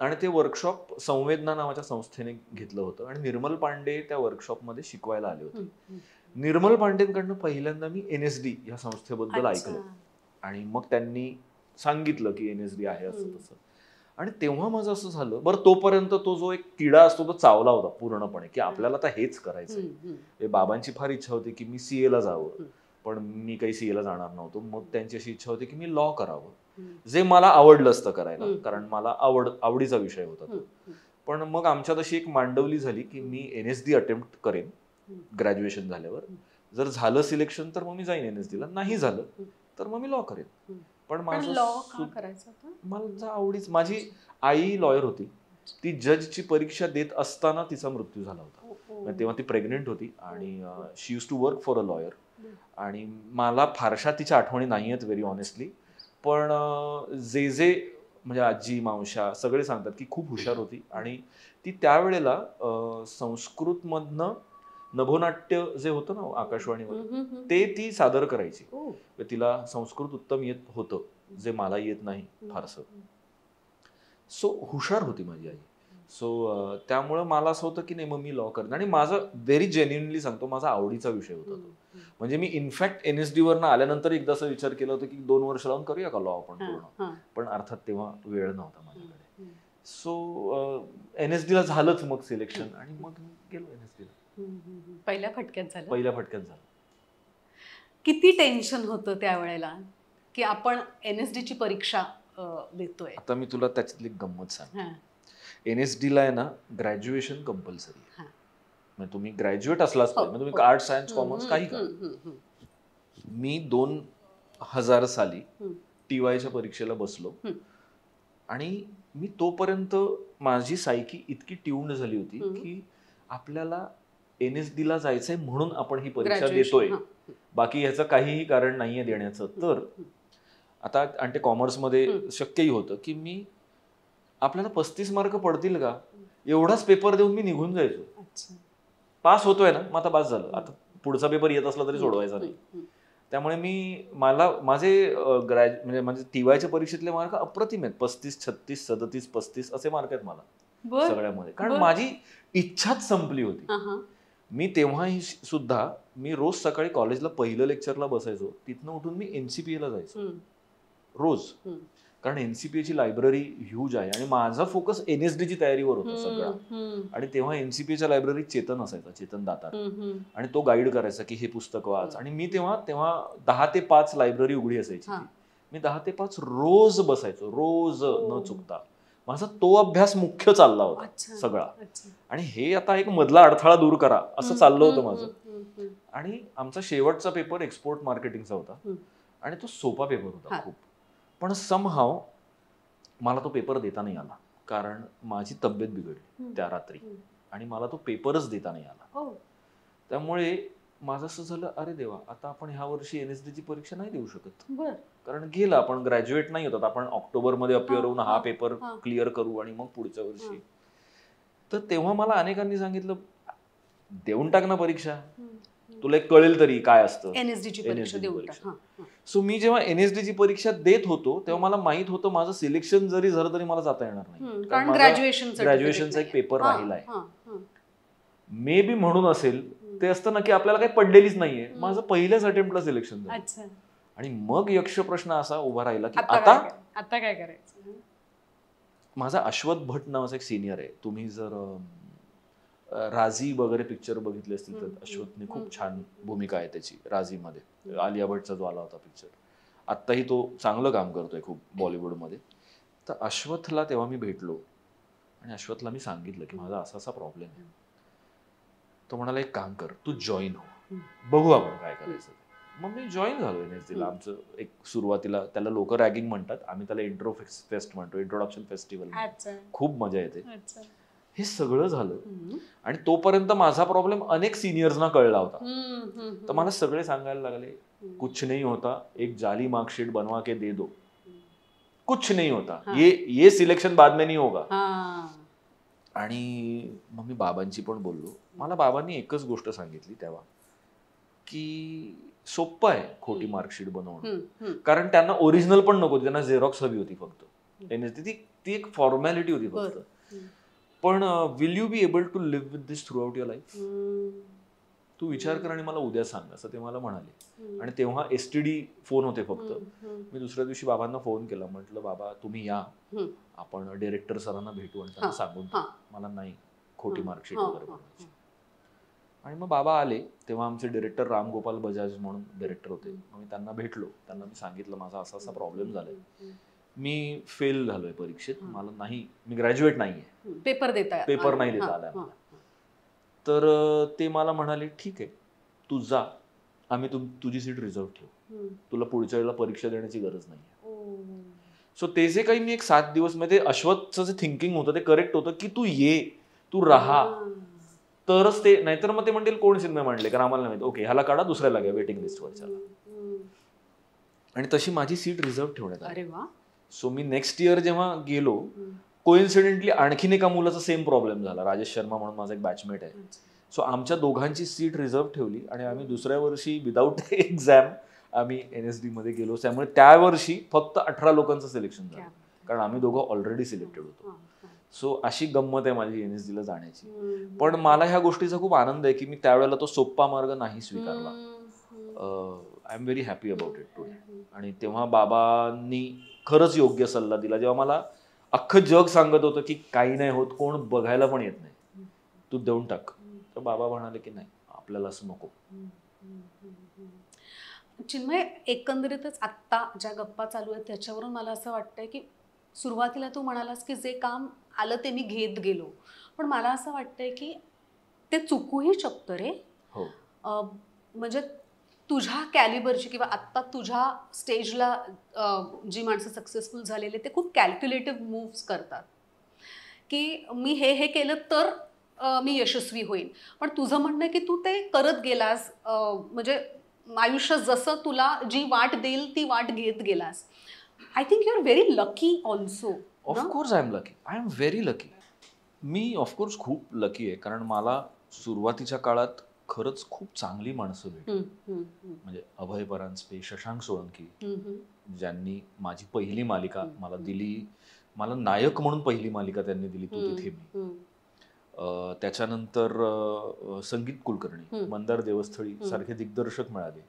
आणि ते वर्कशॉप संवेदना नावाच्या संस्थेने घेतलं होतं, आणि निर्मल पांडे त्या वर्कशॉपमध्ये शिकवायला आले होते. निर्मल पांडेंकडनं पहिल्यांदा मी NSD या संस्थेबद्दल अच्छा. ऐकलं आणि मग त्यांनी सांगितलं की NSD आहे असं तसं. आणि तेव्हा माझं असं झालं, बरं तोपर्यंत तो जो एक किडा असतो तो चावला होता पूर्णपणे की आपल्याला आता हेच करायचंय. बाबांची फार इच्छा होती की मी CA ला जावं, पण मी काही CA ला जाणार नव्हतो. मग त्यांची अशी इच्छा होती की मी लॉ करावं, जे मला आवडलं असतं करायला, कारण मला आवडीचा विषय होता तो. पण मग आमच्यात अशी एक मांडवली झाली की मी NSD अटेम्प्ट करेन ग्रॅज्युएशन झाल्यावर. जर झालं सिलेक्शन तर मग मी जाईन NSD ला, नाही झालं तर मग मी लॉ करेन. पण माझं लॉ का करायचं होतं? मला आवडीच. माझी आई लॉयर होती. ती जजची परीक्षा देत असताना तिचा मृत्यू झाला होता. तेव्हा ती प्रेग्नेंट होती आणि she used to work for a lawyer. आणि मला फारशा तिच्या आठवणी नाही आहेत व्हेरी ऑनेस्टली, पण जे म्हणजे आजी मावशा सगळे सांगतात की खूप हुशार होती. आणि ती त्यावेळेला संस्कृतमधनं नभोनाट्य जे होतं ना आकाशवाणीवर, ते ती सादर करायची. तिला संस्कृत उत्तम येत होतं, जे मला येत नाही फारसं. सो हुशार होती माझी आई. सो त्यामुळं मला असं होतं की नाही मग मी लॉ करेन. आणि माझं व्हेरी जेन्युइनली सांगतो, माझा आवडीचा विषय होता तो. म्हणजे मी इनफॅक्ट NSD वरनं आल्यानंतर एकदा असं विचार केला होता की 2 वर्ष लावून करूया का लॉ आपण पूर्ण, पण अर्थात तेव्हा वेळ नव्हता माझ्याकडे. सो NSD ला झालंच मग सिलेक्शन आणि मग गेलो NSD ला. पहिल्या फटक्यात झालं. पहिल्या फटक्यात झालं. किती टेन्शन होतं त्यावेळेला की आपण NSD ची परीक्षा देतोय? आता मी तुला त्याच्यातली गंमत सांग. NSD ला आहे ना ग्रॅज्युएशन कंपल्सरी आहे. म्हणजे तुम्ही ग्रॅज्युएट असलाच पाहिजे, तुम्ही आर्ट्स सायन्स कॉमर्स काही का. मी 2000 साली TYच्या परीक्षेला बसलो आणि मी तोपर्यंत माझी सायकी इतकी ट्यून्ड झाली होती की आपल्याला NSD ला जायचंय म्हणून आपण ही परीक्षा देतोय, बाकी ह्याचं काहीही कारण नाहीये देण्याचं. तर आता आणि ते कॉमर्समध्ये शक्यही होतं की मी आपल्याला 35 मार्क पडतील का एवढाच पेपर देऊन मी निघून जायचो. पास होतोय ना मग आता पास झालं, आता पुढचा पेपर येत असला तरी सोडवायचा नाही. त्यामुळे माझे म्हणजे TYच्या परीक्षेतले मार्क अप्रतिम आहेत. 35, 36, 37, 35 असे मार्क आहेत मला सगळ्यामध्ये, कारण माझी इच्छाच संपली होती. मी तेव्हाही सुद्धा मी रोज सकाळी कॉलेजला पहिलं लेक्चरला बसायचो, तिथनं उठून मी NCPA ला जायचो रोज, कारण NCPA ची लायब्ररी ह्यूज आहे आणि माझा फोकस NSD ची तयारीवर होता सगळा. आणि तेव्हा NCPA च्या लायब्ररीत चेतन असायचा, चेतन दातार, आणि तो गाईड करायचा की हे पुस्तक वाच. आणि मी तेव्हा 10 ते 5 लायब्ररी उघडी असायची, मी 10 ते 5 रोज बसायचो, रोज न चुकता. माझा तो अभ्यास मुख्य चालला होता सगळा. आणि हे आता एक मधला अडथळा दूर करा असं चाललं होतं माझं. आणि आमचा शेवटचा पेपर एक्सपोर्ट मार्केटिंगचा होता आणि तो सोपा पेपर होता खूप, पण समहाव मला तो पेपर देता नाही आला कारण माझी तब्येत बिघडली त्या रात्री आणि मला तो पेपरच देता नाही आला. त्यामुळे माझं असं झालं, अरे देवा, आता आपण ह्या वर्षी NSD ची परीक्षा नाही देऊ शकत, कारण गेला आपण ग्रॅज्युएट नाही होतात, आपण ऑक्टोबरमध्ये अपिअर होऊन हा पेपर क्लिअर करू आणि मग पुढच्या वर्षी. तर तेव्हा मला अनेकांनी सांगितलं देऊन टाक ना परीक्षा, तुला एक कळेल तरी काय असतं NSD ची परीक्षा देऊन टाक. सो मी जेव्हा NSD ची परीक्षा देत होतो तेव्हा मला माहित होतं माझं सिलेक्शन जरी झालं तरी मला जाता येणार नाही, कारण ग्रॅज्युएशनचा एक पेपर राहिलाय. मे बी म्हणून असेल ते असतं ना की आपल्याला काही पडलेलीच नाहीये. माझं पहिल्याच अटेम्प्टला सिलेक्शन झालं आणि मग यक्ष प्रश्न असा उभा राहिला की आता काय करायचं. माझा अश्वथ भट नावाचा एक सिनियर आहे, तुम्ही जर राजी वगैरे पिक्चर बघितले असतील तर अश्वथने खूप छान भूमिका आहे त्याची राजीमध्ये, आलिया भटचा जो आला होता पिक्चर. आत्ताही तो चांगलं काम करतोय खूप बॉलिवूडमध्ये. तर अश्वथला तेव्हा मी भेटलो आणि अश्वथला मी सांगितलं की माझा असा प्रॉब्लेम आहे. तो म्हणाला एक काम कर, तू जॉईन हो, बघू आपण काय करायचं. मग मी जॉईन झालो NSD ला. आमचं एक सुरुवातीला त्याला लोक रॅगिंग म्हणतात, आम्ही त्याला इंट्रो फेस्ट म्हणतो, इंट्रोडक्शन फेस्टिवल. खूप मजा येते. हे सगळं झालं आणि तोपर्यंत माझा प्रॉब्लेम अनेक सिनियर्सना कळला होता. तर मला सगळे सांगायला लागले कुछ नहीं होता, एक जाली मार्कशीट बनवा के दे दो, कुछ नहीं होता, ये सिलेक्शन बाद में नहीं होगा. आणि मग मी बाबांची पण बोललो. मला बाबांनी एकच गोष्ट सांगितली तेव्हा की सोपं आहे खोटी मार्कशीट बनवणं, कारण त्यांना ओरिजिनल पण नको, त्यांना झेरॉक्स हवी होती फक्त. ती एक फॉर्मॅलिटी होती फक्त. पण will you be able to live with this throughout your life, तू विचार कर आणि मला उद्या सांग, असं ते मला म्हणाले. आणि तेव्हा STD फोन होते फक्त. मी दुसऱ्या दिवशी बाबांना फोन केला, म्हटलं बाबा तुम्ही या, आपण डिरेक्टर सरांना भेटू आणि त्यांना सांगून मला नाही खोटी मार्कशीट वगैरे बनवायची. आणि मग बाबा आले. तेव्हा आमचे डिरेक्टर रामगोपाल बजाज म्हणून डिरेक्टर होते. मग मी त्यांना भेटलो, त्यांना मी सांगितलं माझा असा असा प्रॉब्लेम झालाय, मी फेल झालोय परीक्षेत, मला नाही, मी ग्रॅज्युएट नाहीये, पेपर नाही देता आलाय मला. तर ते मला म्हणाले ठीक आहे तू जा, आम्ही तुझी सीट रिझर्व ठेवू, तुला पुढच्या वेळेला परीक्षा देण्याची गरज नाहीये. सो ते जे काही मी एक 7 दिवस मध्ये अश्वथचं जे थिंकिंग होतं ते करेक्ट होतं की तू ये, तू राहा, तरच ते, नाहीतर मग ते म्हणतील कोण सिनेमे मांडले, कारण आम्हाला नाही, ओके ह्याला काढा, दुसऱ्याला घ्या वेटिंग लिस्टवरच्याला. आणि तशी माझी सीट रिझर्व ठेवण्यात आली. सो मी नेक्स्ट इयर जेव्हा गेलो, कोइन्सिडेंटली आणखीन एका मुलाचा सेम प्रॉब्लेम झाला, राजेश शर्मा म्हणून माझा एक बॅचमेट आहे. सो आमच्या दोघांची सीट रिझर्व ठेवली आणि आम्ही दुसऱ्या वर्षी विदाऊट एक्झाम आम्ही NSD मध्ये गेलो. त्यामुळे त्या वर्षी फक्त 18 लोकांचं सिलेक्शन झालं, कारण आम्ही दोघं ऑलरेडी सिलेक्टेड होतो. सो अशी गंमत आहे माझी NSD ला जाण्याची. पण मला ह्या गोष्टीचा खूप आनंद आहे की मी त्यावेळेला तो सोप्पा मार्ग नाही स्वीकारला. I am very happy about it today. आणि तेव्हा बाबांनी खरंच योग्य सल्ला दिला. जेव्हा मला अख्खं जग सांगत होतं की काही नाही होत, कोण बघायला पण येत नाही, तू देऊन टाक, तर बाबा म्हणाले की नाही, आपल्याला असं नको. चिन्मय, एकंदरीतच आत्ता ज्या गप्पा चालू आहेत त्याच्यावरून मला असं वाटतंय की सुरुवातीला तू म्हणालास की जे काम आलं ते मी घेत गेलो, पण मला असं वाटतंय की ते चुकूही शकतं रे. म्हणजे तुझ्या कॅलिबरची किंवा आत्ता तुझ्या स्टेजला जी माणसं सक्सेसफुल झालेले ते खूप कॅल्क्युलेटिव्ह मूव्स करतात की मी हे केलं तर मी यशस्वी होईन. पण तुझं म्हणणं आहे की तू ते करत गेलास, म्हणजे आयुष्य जसं तुला जी वाट देईल ती वाट घेत गेलास. I think you are very lucky also. Of course I am very lucky. मी ऑफकोर्स खूप लकी आहे, कारण मला सुरुवातीच्या काळात खरंच खूप चांगली माणसं भेटली. म्हणजे अभय परांजपे, शशांक सोळंकी, ज्यांनी माझी पहिली मालिका मला दिली, मला नायक म्हणून पहिली मालिका त्यांनी दिली, तू तिथे मी. त्याच्यानंतर संगीत कुलकर्णी, मंदार देवस्थळी सारखे दिग्दर्शक मिळाले.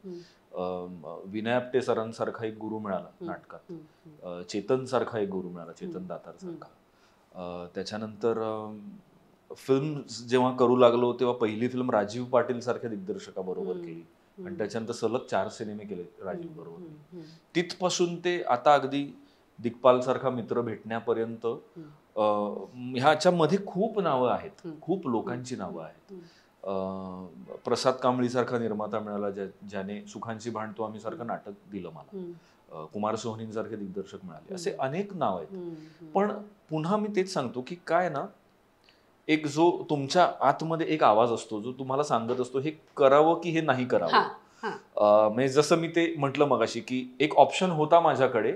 विनय आपटे सरांसारखा एक गुरु मिळाला नाटकात. चेतन सारखा एक गुरु मिळाला, चेतन दातार सारखा. त्याच्यानंतर फिल्म जेव्हा करू लागलो तेव्हा पहिली फिल्म राजीव पाटील सारख्या दिग्दर्शकाबरोबर केली आणि त्याच्यानंतर सलग 4 सिनेमे केले राजीव बरोबर. तिथपासून ते आता अगदी दिग्पाल सारखा मित्र भेटण्यापर्यंत ह्याच्यामध्ये खूप नावं आहेत, खूप लोकांची नावं आहेत. प्रसाद कांबळी सारखा निर्माता मिळाला, ज्याने सुखांची भांड तो आम्ही सारखं नाटक दिलं मला. कुमार सोहनींसारखे दिग्दर्शक मिळाले. असे अनेक नाव आहेत. पण पुन्हा मी तेच सांगतो की काय ना, एक जो तुमच्या आतमध्ये एक आवाज असतो जो तुम्हाला सांगत असतो हे करावं की हे नाही करावं. म्हणजे जसं मी ते म्हटलं मगाशी की एक ऑप्शन होता माझ्याकडे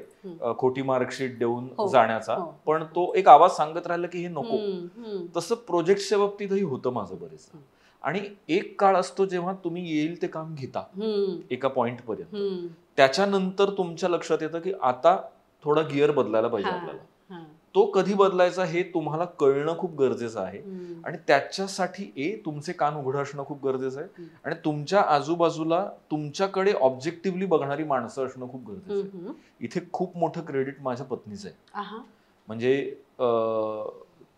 खोटी मार्कशीट देऊन जाण्याचा, पण तो एक आवाज सांगत राहिला की हे नको. तसं प्रोजेक्टच्या बाबतीतही होतं माझं बरेच. आणि एक काळ असतो जेव्हा तुम्ही येईल ते काम घेता एका पॉइंट पर्यंत, त्याच्यानंतर तुमच्या लक्षात येतं की आता थोडा गिअर बदलायला पाहिजे आपल्याला. तो कधी बदलायचा हे तुम्हाला कळणं खूप गरजेचं आहे. आणि त्याच्यासाठी तुमचे कान उघडं असणं खूप गरजेचं आहे आणि तुमच्या आजूबाजूला तुमच्याकडे ऑब्जेक्टिव्हली बघणारी माणसं असणं खूप गरजेचं आहे. इथे खूप मोठं क्रेडिट माझ्या पत्नीचं आहे. म्हणजे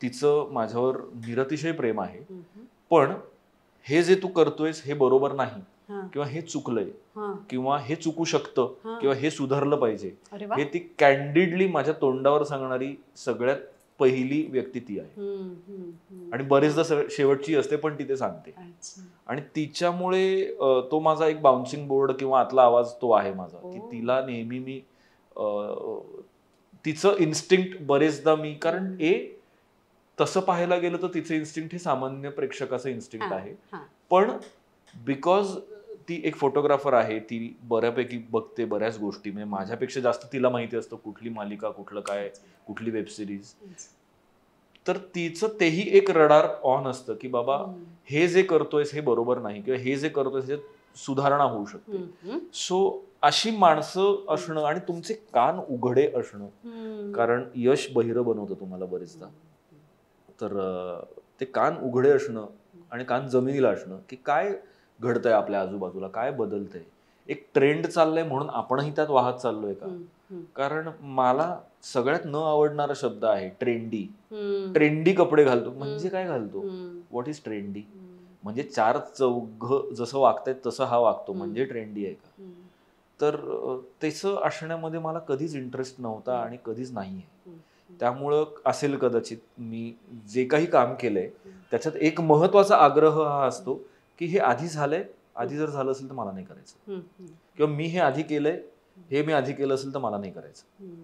तिचं माझ्यावर निरतिशय प्रेम आहे, पण हे जे तू करतोयस हे बरोबर नाही किंवा हे चुकलंय किंवा हे चुकू शकतं किंवा हे सुधारलं पाहिजे, हे ती कॅन्डिडली माझ्या तोंडावर सांगणारी सगळ्यात पहिली व्यक्ती ती आहे. आणि बरेचदा शेवटची असते पण ती ते सांगते. आणि तिच्यामुळे तो माझा एक बाउन्सिंग बोर्ड किंवा आतला आवाज तो आहे माझा, की तिला नेहमी मी तिचं इन्स्टिंक्ट बरेचदा मी, कारण तसं पाहायला गेलं तर तिचं इन्स्टिंक्ट हे सामान्य प्रेक्षकाचं इन्स्टिंक्ट आहे, पण बिकॉज ती एक फोटोग्राफर आहे, ती बऱ्यापैकी बघते बऱ्याच गोष्टी, म्हणजे माझ्यापेक्षा जास्त तिला माहिती असतं कुठली मालिका, कुठलं काय, कुठली वेब सिरीज. तर तिचं तेही एक रडार ऑन असतं की बाबा हे जे करतोयस हे बरोबर नाही किंवा हे जे करतोयस ह्याच्यात सुधारणा होऊ शकते. सो अशी माणसं असणं आणि तुमचे कान उघडे असणं, कारण यश बहिरं बनवतं तुम्हाला बरेचदा. तर ते कान उघडे असणं आणि कान जमिनीला असणं की काय घडतंय आपल्या आजूबाजूला, काय बदलतंय, एक ट्रेंड चाललंय म्हणून आपणही त्यात वाहत चाललोय का? कारण मला सगळ्यात न आवडणारा शब्द आहे ट्रेंडी. ट्रेंडी कपडे घालतो म्हणजे काय घालतो? What is trendy? म्हणजे चार चौघ जसं वागतायत तसं हा वागतो म्हणजे ट्रेंडी आहे का? तर तसं असण्यामध्ये मला कधीच इंटरेस्ट नव्हता आणि कधीच नाहीये. त्यामुळं असेल कदाचित मी जे काही काम केलंय त्याच्यात एक महत्वाचा आग्रह हा असतो की हे आधी झालंय, आधी जर झालं असेल तर मला नाही करायचं, किंवा मी हे आधी केलंय, हे मी आधी केलं असेल तर मला नाही करायचं.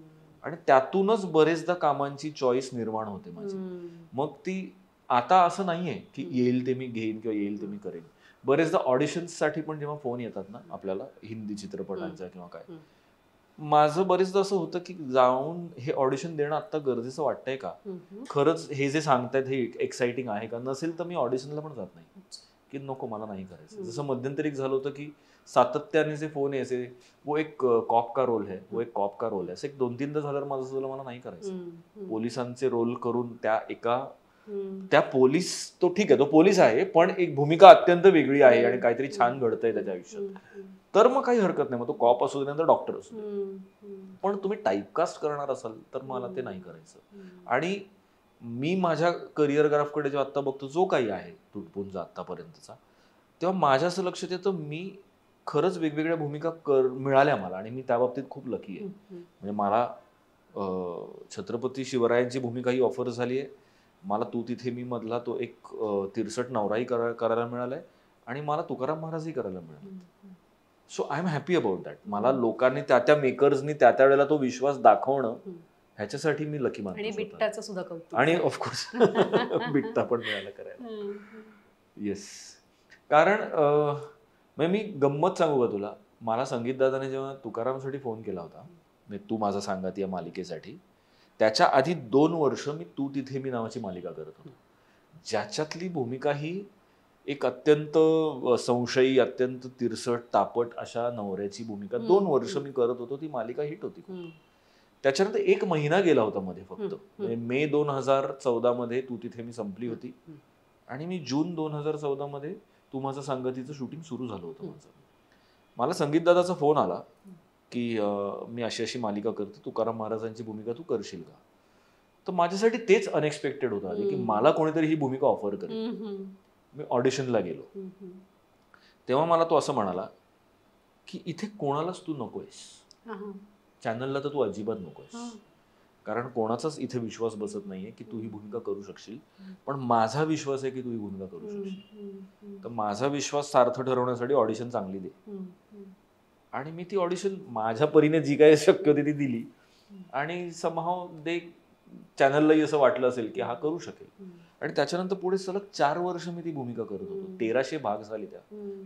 आणि त्यातूनच बरेचदा कामांची चॉईस निर्माण होते माझी. मग ती आता असं नाहीये की येईल ते मी घेईन किंवा येईल ते मी करेन. बरेचदा ऑडिशन्ससाठी पण जेव्हा फोन येतात ना आपल्याला हिंदी चित्रपटांचा किंवा काय, माझं बरेचदा असं होतं की जाऊन हे ऑडिशन देणं आता गरजेचं वाटतंय का, खरंच हे जे सांगतायत हे एक्साइटिंग आहे का, नसेल तर मी ऑडिशनला पण जात नाही की नको मला नाही करायचं. जसं मध्यंतरी झालं होतं की सातत्याने जे फोन यायचे, वो एक कॉप का रोल है, वो एक कॉप का रोल है, असं एक 2-3दा झाल्यावर माझं झालं मला नाही करायचं. पोलिसांचे रोल करून त्या पोलीस, तो ठीक आहे तो पोलीस आहे पण एक भूमिका अत्यंत वेगळी आहे आणि काहीतरी छान घडतंय त्याच्या आयुष्यात, तर मग काही हरकत नाही, मग तो कॉप असू दे नंतर डॉक्टर असू दे. पण तुम्ही टाईपकास्ट करणार असाल तर मला ते नाही करायचं. आणि मी माझ्या करिअर ग्राफकडे जेव्हा आता बघतो जो काही आहे तुटपुंजा आतापर्यंतचा, तेव्हा माझ्या असं लक्षात येतं मी खरंच वेगवेगळ्या भूमिका मिळाल्या मला आणि मी त्या बाबतीत खूप लकी आहे. म्हणजे मला छत्रपती शिवरायांची भूमिका ही ऑफर झाली आहे, मला तू तिथे मी मधला तो एक 63 नवराही करायला मिळालाय आणि मला तुकाराम महाराजही करायला मिळाले. So I am happy about that. मला लोकांनी त्या मेकर्सनी त्या वेळेला तो विश्वास दाखवणं ह्याच्यासाठी मी लकी मानतो. आणि बिट्टाचं सुद्धा कौतुक. आणि ऑफकोर्स बिट्टा पण मिळाला करायला. येस. कारण म्हणजे मी गंमत सांगू का तुला, मला संगीत दादाने जेव्हा तुकारामसाठी फोन केला होता, तू माझा सांगाती या मालिकेसाठी, त्याच्या आधी 2 वर्ष मी तू तिथे मी नावाची मालिका करत होतो, ज्याच्यातली भूमिका ही एक अत्यंत संशयी, अत्यंत तिरसट तापट अशा नवऱ्याची भूमिका 2 वर्ष मी करत होतो. ती मालिका हिट होती. त्याच्यानंतर 1 महिना गेला होता मध्ये फक्त. मे 2014 मध्ये तू तिथे मी संपली होती आणि मी जून 2014 मध्ये तू माझं संगतीचं शूटिंग सुरू झालं होतं माझं. मला संगीत दादाचा फोन आला की मी अशी अशी मालिका करते, तुकाराम महाराजांची भूमिका तू करशील का? तर माझ्यासाठी तेच अनएक्सपेक्टेड होतं आधी की मला कोणीतरी ही भूमिका ऑफर करेल. मी ऑडिशनला गेलो तेव्हा मला तो असं म्हणाला की इथे कोणालाच तू नकोयस, चॅनलला तर तू अजिबात नकोयस, कारण कोणाचाच इथे विश्वास बसत नाहीये की तू ही भूमिका करू शकशील, पण माझा विश्वास आहे की तू ही भूमिका करू शकशील. तर माझा विश्वास सार्थ ठरवण्यासाठी ऑडिशन चांगली दे. आणि मी ती ऑडिशन माझ्या परीने जी काही शक्य होती ती दिली आणि समहाव दे चॅनललाही असं वाटलं असेल की हा करू शकेल. आणि त्याच्यानंतर पुढे सलग 4 वर्ष मी ती भूमिका करत होतो. 1300 भाग झाले त्या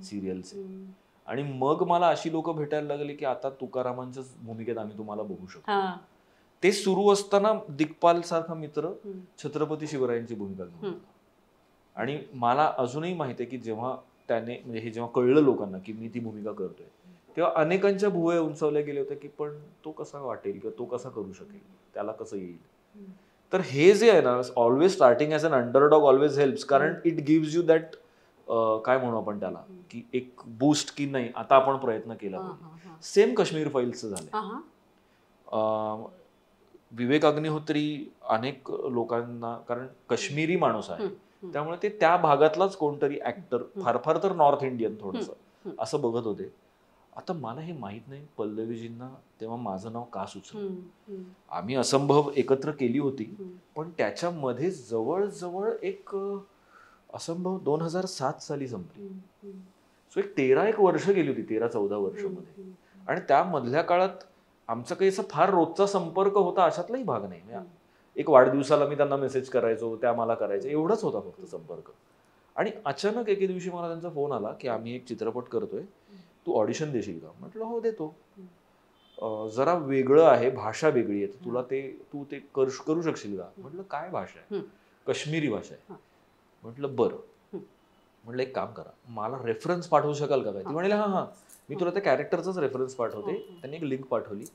सिरियलचे. आणि मग मला अशी लोक भेटायला लागली की आता तुकारामांच्या भूमिकेत आम्ही तुम्हाला बघू शकतो. ते सुरू असताना दिग्पाल सारखा मित्र छत्रपती शिवरायांची भूमिका घेऊन होता. आणि मला अजूनही माहिती आहे की जेव्हा त्याने म्हणजे हे जेव्हा कळलं लोकांना की मी ती भूमिका करतोय, तेव्हा अनेकांच्या भुवया उंचावल्या गेल्या होत्या की पण तो कसा वाटेल किंवा तो कसा करू शकेल, त्याला कसं येईल. तर हे जे आहे ना, always starting as an underdog always helps, कारण इट गिव्स यू दॅट काय म्हणू आपण त्याला की एक बूस्ट की नाही आता आपण प्रयत्न केला. सेम काश्मीर फाईल्सचं झालं. विवेक अग्निहोत्री अनेक लोकांना, कारण काश्मीरी माणूस आहे त्यामुळे ते त्या भागातलाच कोणतरी ऍक्टर, फार फार तर नॉर्थ इंडियन थोडंसं असं बघत होते. आता मला हे माहित नाही पल्लवीजींना तेव्हा माझं नाव का सुचलं. आम्ही असंभव एकत्र केली होती पण त्याच्यामध्ये जवळजवळ एक असंभव 2007 साली संपली. सो एक 13 वर्ष गेली होती, 13-14 वर्षामध्ये. आणि त्या मधल्या काळात आमचा काही असा फार रोजचा संपर्क होता अशातलाही भाग नाही. एक वाढदिवसाला मी त्यांना मेसेज करायचो, त्या मला करायचे, एवढाच होता फक्त संपर्क. आणि अचानक एके दिवशी मला त्यांचा फोन आला की आम्ही एक चित्रपट करतोय, तू ऑडिशन देशील का? म्हटलं हो देतो. जरा वेगळं आहे, भाषा वेगळी आहे, तुला तू ते करू शकशील का? म्हटलं काय भाषा आहे? काश्मीरी भाषा आहे. म्हटलं बरं. म्हटलं एक काम करा, मला रेफरन्स पाठवू शकाल का काय? ती म्हणाली हा, मी तुला त्या कॅरेक्टरचाच रेफरन्स पाठवते. त्यांनी एक लिंक पाठवली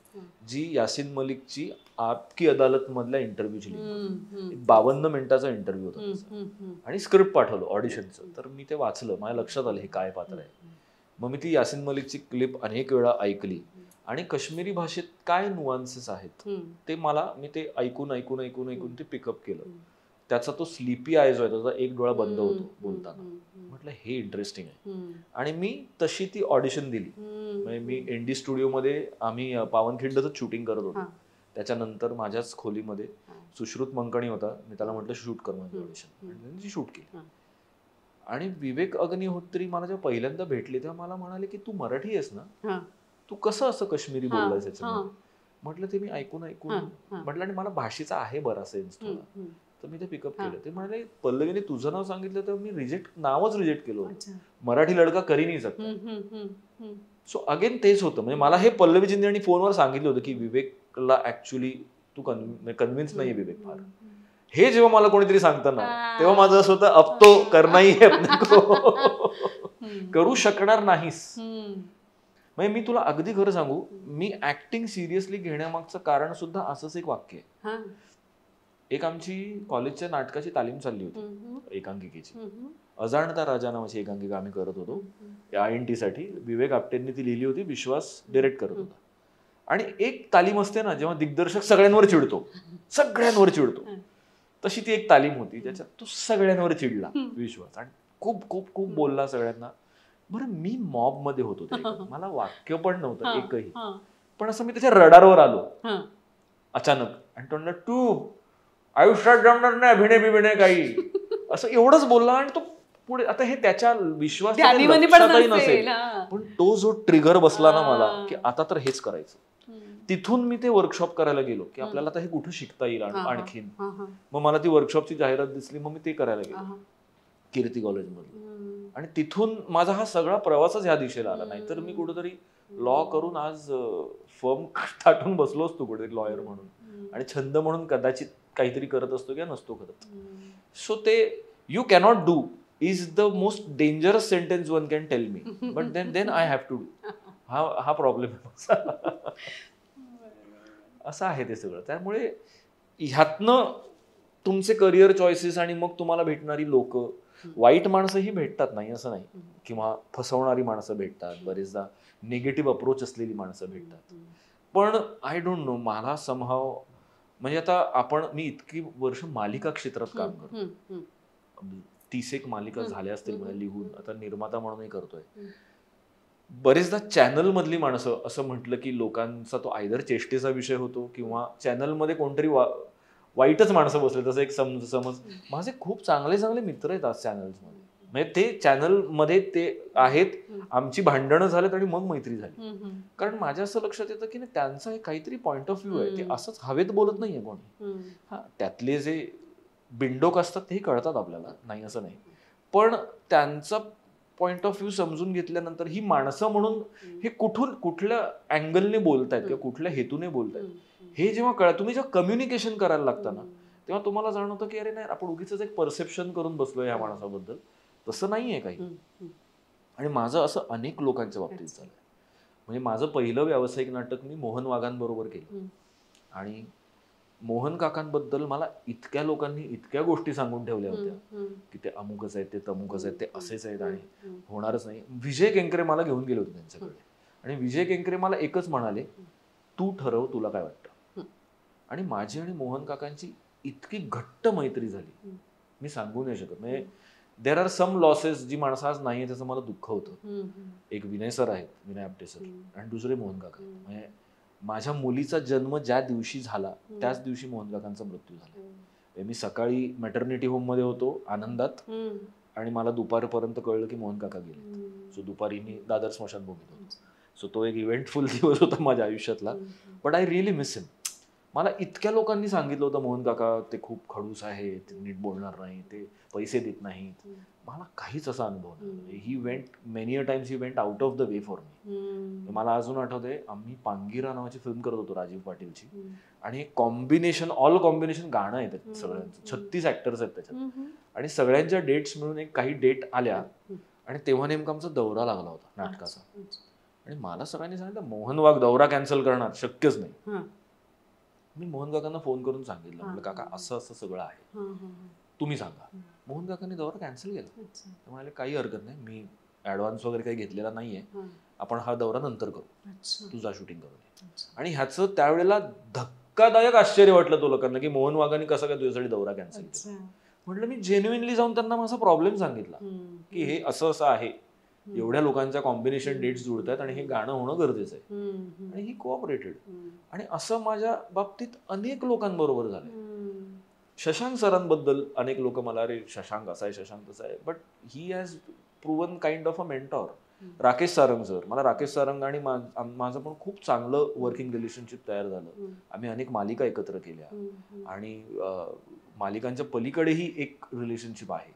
जी यासिन मलिकची आपकी अदालत मधल्या इंटरव्ह्यूची लिंक. 52 मिनिटाचा इंटरव्ह्यू होता त्याचा. आणि स्क्रिप्ट पाठवलं ऑडिशनचं. तर मी ते वाचलं, माझ्या लक्षात आलं हे काय पात्र आहे. मग मी ती यासिन मलिकची क्लिप अनेक वेळा ऐकली आणि काश्मीरी भाषेत काय नुआन्सेस आहेत ते मी ते ऐकून ते पिकअप केलं. त्याचा तो स्लीपी आयज होता, त्याचा एक डोळा बंद होतो बोलताना. म्हटलं हे इंटरेस्टिंग आहे. आणि मी तशी ती ऑडिशन दिली. म्हणजे मी एनडी स्टुडिओमध्ये आम्ही पावनखिंडचं शूटिंग करत होतो. त्याच्यानंतर माझ्याच खोलीमध्ये सुश्रुत मंकणी होता, मी त्याला म्हटलं शूट कर माझी ऑडिशन. शूट केली. आणि विवेक अग्निहोत्री मला जेव्हा पहिल्यांदा भेटले तेव्हा मला म्हणाले की तू मराठी आहेस ना, तू कसं असं काश्मीरी बोललायस याच्यामध्ये. म्हटलं ते मी ऐकून म्हटलं आणि मला भाषेचा आहे बराचसा सेन्स थोडा. तर मी ते पिकअप केलं. ते म्हणाले पल्लवीने तुझं नाव सांगितलं तर मी नावच रिजेक्ट केलं होतं, मराठी लडका करी नाही सकता. सो अगेन तेच होतं. म्हणजे मला हे पल्लवीजींनी आणि फोनवर सांगितलं होतं की विवेकला ऍक्च्युली तू कन्व्हिन्स नाहीये विवेक फार. हे जेव्हा मला कोणीतरी सांगतं ना तेव्हा माझं असं होतं अब तो करना ही है अपने को. करू शकणार नाहीस. म्हणजे मी तुला अगदी खरं सांगू, मी ऍक्टिंग सिरियसली घेण्यामागचं कारण सुद्धा असंच एक वाक्य आहे. एक आमची कॉलेजच्या नाटकाची तालीम चालली होती एकांकिकेची. अजाणता राजा नावाची एकांकिका आम्ही करत होतो INT साठी. विवेक आपटेंनी ती लिहिली होती, विश्वास डिरेक्ट करत होता. आणि एक तालीम असते ना जेव्हा दिग्दर्शक सगळ्यांवर चिडतो, तशी ती एक तालीम होती ज्याच्यात तो सगळ्यांवर चिडला विश्वास आणि खूप खूप खूप बोलला सगळ्यांना. बरं मी मॉब मध्ये होतो, मला वाक्य पण नव्हतं एकही, पण असं मी त्याच्या रडारवर आलो अचानक आणि तो म्हणला तू आयुष्यात जमणार नाही अभिनय काही, असं एवढंच बोलला. आणि तो पुढे आता हे त्याच्या विश्वास नसेल, पण तो जो ट्रिगर बसला ना मला की आता तर हेच करायचं. तिथून मी ते वर्कशॉप करायला गेलो की आपल्याला आता हे कुठं शिकता येईल आणखीन. मग मला ती वर्कशॉपची जाहिरात दिसली, मग मी ते करायला गेलो कीर्ती कॉलेजमध्ये. आणि तिथून माझा हा सगळा प्रवासच ह्या दिशेला आला. नाहीतर मी कुठेतरी लॉ करून आज फर्म थाटून बसलो असतो कुठेतरी लॉयर म्हणून, आणि छंद म्हणून कदाचित काहीतरी करत असतो किंवा नसतो करत. सो ते you cannot do is the most dangerous sentence one can tell me, but then I have to do. हा प्रॉब्लेम आहे. असं आहे ते सगळं. त्यामुळे ह्यातनं तुमचे करिअर चॉईसेस आणि मग तुम्हाला भेटणारी लोक, वाईट माणसंही भेटतात नाही असं नाही, किंवा फसवणारी माणसं भेटतात, बरेचदा निगेटिव्ह अप्रोच असलेली माणसं भेटतात. पण आय डोंट नो, मला समहाव म्हणजे आता मी इतकी वर्ष मालिका क्षेत्रात काम करतो, 30 मालिका झाल्या असतील मला लिहून, आता निर्माता म्हणूनही करतोय. बरेचदा चॅनल मधली माणसं असं म्हटलं की लोकांचा तो आयदर चेष्टेचा विषय होतो किंवा चॅनलमध्ये कोणतरी वाईटच माणसं बसले. तसं एक समज माझे खूप चांगले मित्र आहेत आज चॅनल्समध्ये. म्हणजे ते चॅनलमध्ये ते आहेत, आमची भांडणं झालेत आणि मग मैत्री झाली. कारण माझ्या असं लक्षात येतं की त्यांचा एक काहीतरी पॉइंट ऑफ व्ह्यू आहे, ते असंच हवेत बोलत नाहीये कोणी. हा, त्यातले जे बिंडोक असतात तेही कळतात आपल्याला, नाही असं नाही, पण त्यांचा पॉइंट ऑफ व्ह्यू समजून घेतल्यानंतर ही माणसं म्हणून हे कुठल्या अँगलने बोलतायत किंवा कुठल्या हेतूने बोलतायत हे जेव्हा तुम्ही जेव्हा कम्युनिकेशन करायला लागता ना, तेव्हा तुम्हाला जाणवतं की अरे नाही, आपण उगीच एक परसेप्शन करून बसलोय या माणसाबद्दल, तसं नाहीये काही. आणि माझं असं अनेक लोकांच्या बाबतीत झालंय. म्हणजे माझं पहिलं व्यावसायिक नाटक मी मोहन वाघांबरोबर केलं, आणि मोहन काकांबद्दल मला इतक्या लोकांनी इतक्या गोष्टी सांगून ठेवल्या होत्या की ते अमुकच आहेत, ते तमुकच आहेत, ते असेच आहेत आणि होणारच नाही. विजय केंकरे मला घेऊन गेले होते त्यांच्याकडे, आणि विजय केंकरे मला एकच म्हणाले, तू ठरव तुला काय वाटतं. आणि माझी आणि मोहन काकांची इतकी घट्ट मैत्री झाली, मी सांगू नाही शकत. म्हणजे देर आर सम लॉसेस जी माणसं आज नाही, त्याचं मला दुःख होतं. एक विनय सर आहेत, विनय आपटे सर, आणि दुसरे मोहन काका. म्हणजे माझ्या मुलीचा जन्म ज्या दिवशी झाला त्याच दिवशी मोहन काकांचा मृत्यू झाला. मी सकाळी मॅटर्निटी होम मध्ये होतो आनंदात, आणि मला दुपारपर्यंत कळलं की मोहन काका गेले. सो दुपारी मी दादर स्मशानभूमीत होतो. सो तो एक इव्हेंटफुल दिवस होता माझ्या आयुष्यातला, बट आय रिअली मिस हिम. मला इतक्या लोकांनी सांगितलं होतं मोहन काका ते खूप खडूस आहे, ते नीट बोलणार नाही, ते पैसे देत नाहीत. मला काहीच असा अनुभव नाही. He went many a times he went out of the way for me. मला अजून आठवतंय, आम्ही पांगिरा नावाची फिल्म करत होतो राजीव पाटीलची, आणि कॉम्बिनेशन ऑल कॉम्बिनेशन गाणं आहे त्याच्यात सगळ्यांचं, 36 ऍक्टर्स आहेत त्याच्यात, आणि सगळ्यांच्या डेट्स मिळून एक काही डेट आल्या, आणि तेव्हा नेमका आमचा दौरा लागला होता नाटकाचा. आणि मला सगळ्यांनी सांगितलं मोहन वाघ दौरा कॅन्सल करणार, शक्यच नाही. मी मोहन काकांना फोन करून सांगितलं, म्हटलं काका असं असं सगळं आहे, तुम्ही सांगा. मोहन काकांनी दौरा कॅन्सल केला. ते म्हणाले काही हरकत नाही, मी ऍडव्हान्स वगैरे काही घेतलेला नाहीये, आपण हा दौरा नंतर करू, तुझा शूटिंग करू. आणि ह्याचं त्यावेळेला धक्कादायक आश्चर्य वाटलं तो लोकांना की मोहन वाघांनी कसं काय तुझ्यासाठी दौरा कॅन्सल केला. म्हटलं मी जेन्युइनली जाऊन त्यांना माझा प्रॉब्लेम सांगितला की हे असं असं आहे, एवढ्या लोकांच्या कॉम्बिनेशन डेट्स जुळतात आणि हे गाणं होणं गरजेचं आहे. आणि ही कोऑपरेटेड. आणि असं माझ्या बाबतीत अनेक लोकांबरोबर झालंय. शशांक सरांबद्दल अनेक लोक मला अरे शशांक असा आहे, शशांक तसा आहे, but he has proven kind of a mentor. Rakesh Sarang sir, मला राकेश सारंग आणि माझं पण खूप चांगलं वर्किंग रिलेशनशिप तयार झालं. आम्ही अनेक मालिका एकत्र केल्या आणि मालिकांच्या पलीकडेही एक रिलेशनशिप आहे.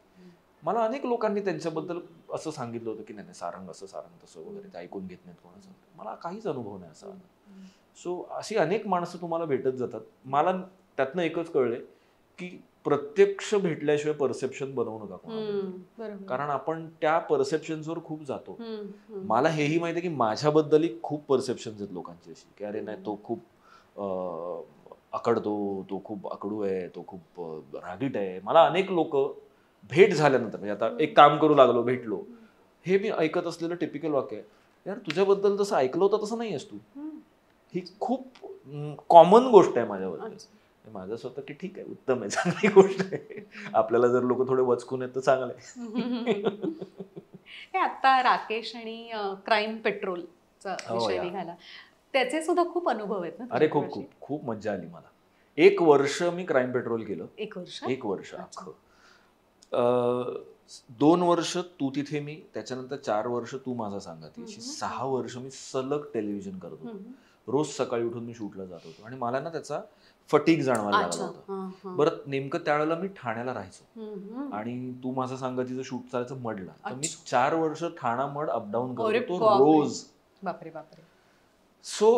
मला अनेक लोकांनी त्यांच्याबद्दल असं सांगितलं होतं की नाही सारंग असं, सारंग तसं वगैरे, ते ऐकून घेत नाहीत कोणाचं. मला काहीच अनुभव नाही असा. सो अशी अनेक माणसं तुम्हाला भेटत जातात. मला त्यातनं एकच कळलंय की प्रत्यक्ष भेटल्याशिवाय परसेप्शन बनवू नका कोणाबद्दल, कारण आपण त्या परसेप्शनवर खूप जातो. मला हेही माहिती आहे की माझ्याबद्दलही खूप परसेप्शन आहेत लोकांची अशी की अरे नाही तो खूप अकडतो, तो खूप अकडू आहे, तो खूप रागीट आहे. मला अनेक लोक भेट झाल्यानंतर, म्हणजे आता एक काम करू लागलो, भेटलो, हे मी ऐकत असलेलं टिपिकल वाक्य आहे, यार तुझ्याबद्दल जसं ऐकलं होतं तसं नाही आहेस तू. ही खूप कॉमन गोष्ट आहे माझ्याबद्दल. माझं स्वतः की ठीक आहे, उत्तम आहे, चांगली गोष्ट आहे. आपल्याला जर लोक थोडे वचकून आहेत तर चांगलं आहे. आता राकेश आणि क्राईम पेट्रोलचा विषय निघाला, त्याचे सुद्धा खूप अनुभव आहेत ना. अरे खूप खूप खूप मज्जा आली मला. 1 वर्ष मी क्राईम पेट्रोल केलं. 1 वर्ष अख्खं. 2 वर्ष तू तिथे, मी त्याच्यानंतर 4 वर्ष तू माझा सांगाती, 6 वर्ष मी सलग टेलिव्हिजन करत होतो. रोज सकाळी उठून मी शूटला जात होतो आणि मला ना त्याचा फटीक जाणवायला लागला होता. बरं नेमकं त्यावेळेला मी ठाण्याला राहायचो आणि तू माझं सांगातीचं शूट चालायचं मडला, तर मी 4 वर्ष ठाणा मड अपडाऊन करत होतो रोज. बापरे बापरे. सो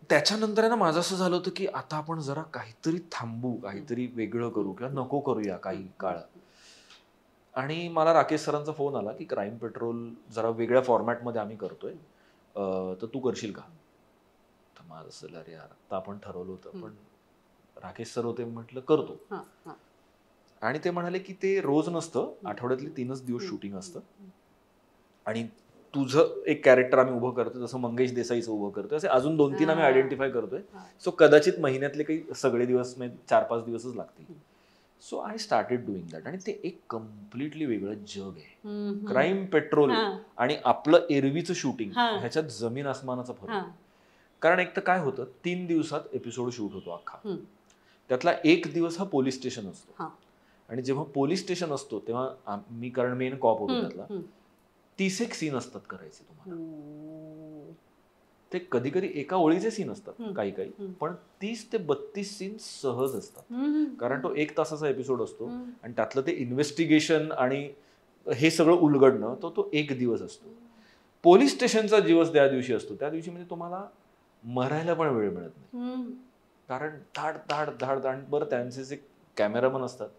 त्याच्यानंतर आहे ना माझं असं झालं होतं की आता आपण जरा काहीतरी थांबू, काहीतरी वेगळं करू किंवा नको करूया काही काळ. आणि मला राकेश सरांचा फोन आला की क्राईम पेट्रोल जरा वेगळ्या फॉर्मॅटमध्ये आम्ही करतोय, तर तू करशील का. तर माझं असं अरे यार आता आपण ठरवलं होतं, पण राकेश सर होते, म्हटलं करतो. आणि ते म्हणाले की ते रोज नसतं, आठवड्यातले 3च दिवस शूटिंग असतं आणि तुझं एक कॅरेक्टर आम्ही उभं करतोय, जसं मंगेश देसाईचं उभं करतोय, असे अजून 2-3 आम्ही आयडेंटिफाय करतोय. सो कदाचित महिन्यातले काही सगळे दिवस 4-5 दिवसच लागतील. So I started doing that. आणि ते एक कम्प्लिटली वेगळं जग आहे. क्राईम पेट्रोल आणि आपलं एरवीचं शूटिंग ह्याच्यात जमीन आसमानाचा फरक. कारण एक तर काय होतं, 3 दिवसात एपिसोड शूट होतो अख्खा. त्यातला 1 दिवस हा पोलीस स्टेशन असतो. आणि जेव्हा पोलीस स्टेशन असतो तेव्हा मी, कारण मेन कॉप होतो त्यातला, 30 सीन असतात करायचे तुम्हाला. ते कधी कधी एका ओळीचे सीन असतात काही काही, पण 30 ते 32 सीन सहज असतात. कारण तो 1 तासाचा एपिसोड असतो आणि त्यातलं ते इन्व्हेस्टिगेशन आणि हे सगळं उलगडणं तो 1 दिवस असतो. पोलीस स्टेशनचा दिवस त्या दिवशी असतो, त्या दिवशी म्हणजे तुम्हाला मरायला पण वेळ मिळत नाही. कारण धाड धाड धाड धाड. बरं त्यांचे जे कॅमेरामन असतात,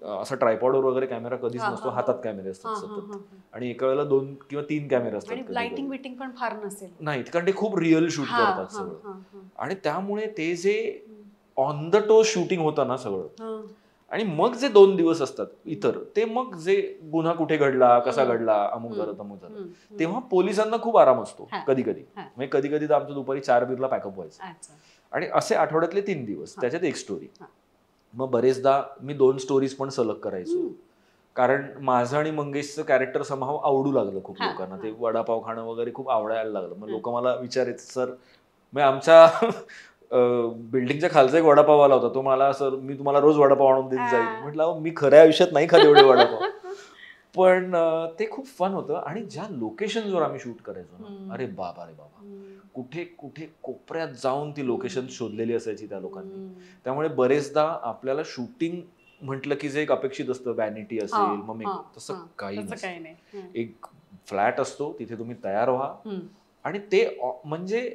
असा ट्रायपॉडवर वगैरे कॅमेरा कधीच नसतो, हातात कॅमेरे असतात सतत. आणि एका वेळेला 2 किंवा 3 कॅमेरे असतात. लाइटिंग बिटिंग पण फार नसेल. नाही, कारण ते खूप रिअल शूट करतात सगळं. आणि त्यामुळे ते जे ऑन द टो शूटिंग होतं ना सगळं, आणि मग जे 2 दिवस असतात इतर, ते मग जे गुन्हा कुठे घडला, कसा घडला, अमुक झालं तमुक झालं, तेव्हा पोलिसांना खूप आराम असतो कधी कधी. म्हणजे कधी कधी तर आमचं दुपारी 4 बीरला पॅकअप व्हायचं. आणि असे आठवड्यातले 3 दिवस, त्याच्यात 1 स्टोरी. मग बरेचदा मी 2 स्टोरीज पण सलग करायचो, कारण माझं आणि मंगेशचं कॅरेक्टर समहाव आवडू लागलं खूप लोकांना. ते वडापाव खाणं वगैरे खूप आवडायला लागलं. मग लोक मला विचारायचे, सर मग आमच्या बिल्डिंगच्या खालचा एक वडापाव आला होता, तो मला सर मी तुम्हाला रोज वडापाव आणून देत जाईल. म्हटलं मी खऱ्या आयुष्यात नाही खात एवढे वडापाव. पण ते खूप फन होतं. आणि ज्या लोकेशनवर आम्ही शूट करायचो ना, अरे बाबा रे बाबा, कुठे कुठे कोपऱ्यात जाऊन ती लोकेशन शोधलेली असायची त्या लोकांनी. त्यामुळे बरेचदा आपल्याला शूटिंग म्हटलं की जे एक अपेक्षित असतं, व्हॅनिटी असेल मग तसं काही नसतं. एक फ्लॅट असतो, तिथे तुम्ही तयार व्हा आणि ते म्हणजे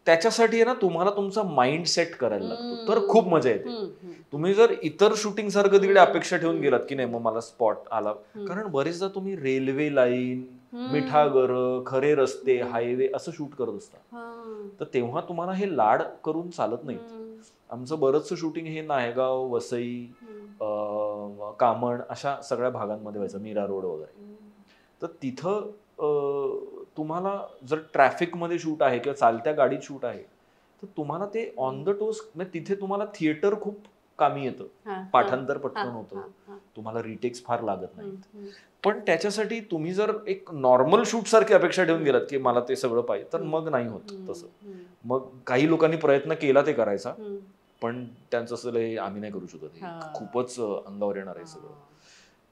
त्याच्यासाठी आहे ना तुम्हाला तुमचा माइंड सेट करायला लागतो, तर खूप मजा येते. तुम्ही जर इतर शूटिंग सारखं तिकडे अपेक्षा ठेवून गेलात की नाही मग मला स्पॉट आला, कारण बरेचदा तुम्ही रेल्वे लाईन, मिठागर, खरे रस्ते, हायवे असं शूट करत असता, तर तेव्हा तुम्हाला हे लाड करून चालत नाहीत. आमचं बरंचसं शूटिंग हे नायगाव, वसई, कामण अशा सगळ्या भागांमध्ये व्हायचं, मीरा रोड वगैरे. तर तिथं तुम्हाला जर ट्रॅफिकमध्ये शूट आहे किंवा चालत्या गाडीत शूट आहे, तर तुम्हाला ते ऑन द टोस, म्हणजे तिथे तुम्हाला थिएटर खूप कामी येतं, पाठांतर पटकन होतं, तुम्हाला रिटेक्स फार लागत नाहीत. पण त्याच्यासाठी तुम्ही जर एक नॉर्मल शूट सारखी अपेक्षा ठेवून गेलात की मला ते सगळं पाहिजे, तर मग नाही होत तसं. मग काही लोकांनी प्रयत्न केला ते करायचा, पण त्यांचं असं आम्ही नाही करू शकत, हे खूपच अंगावर येणार आहे सगळं.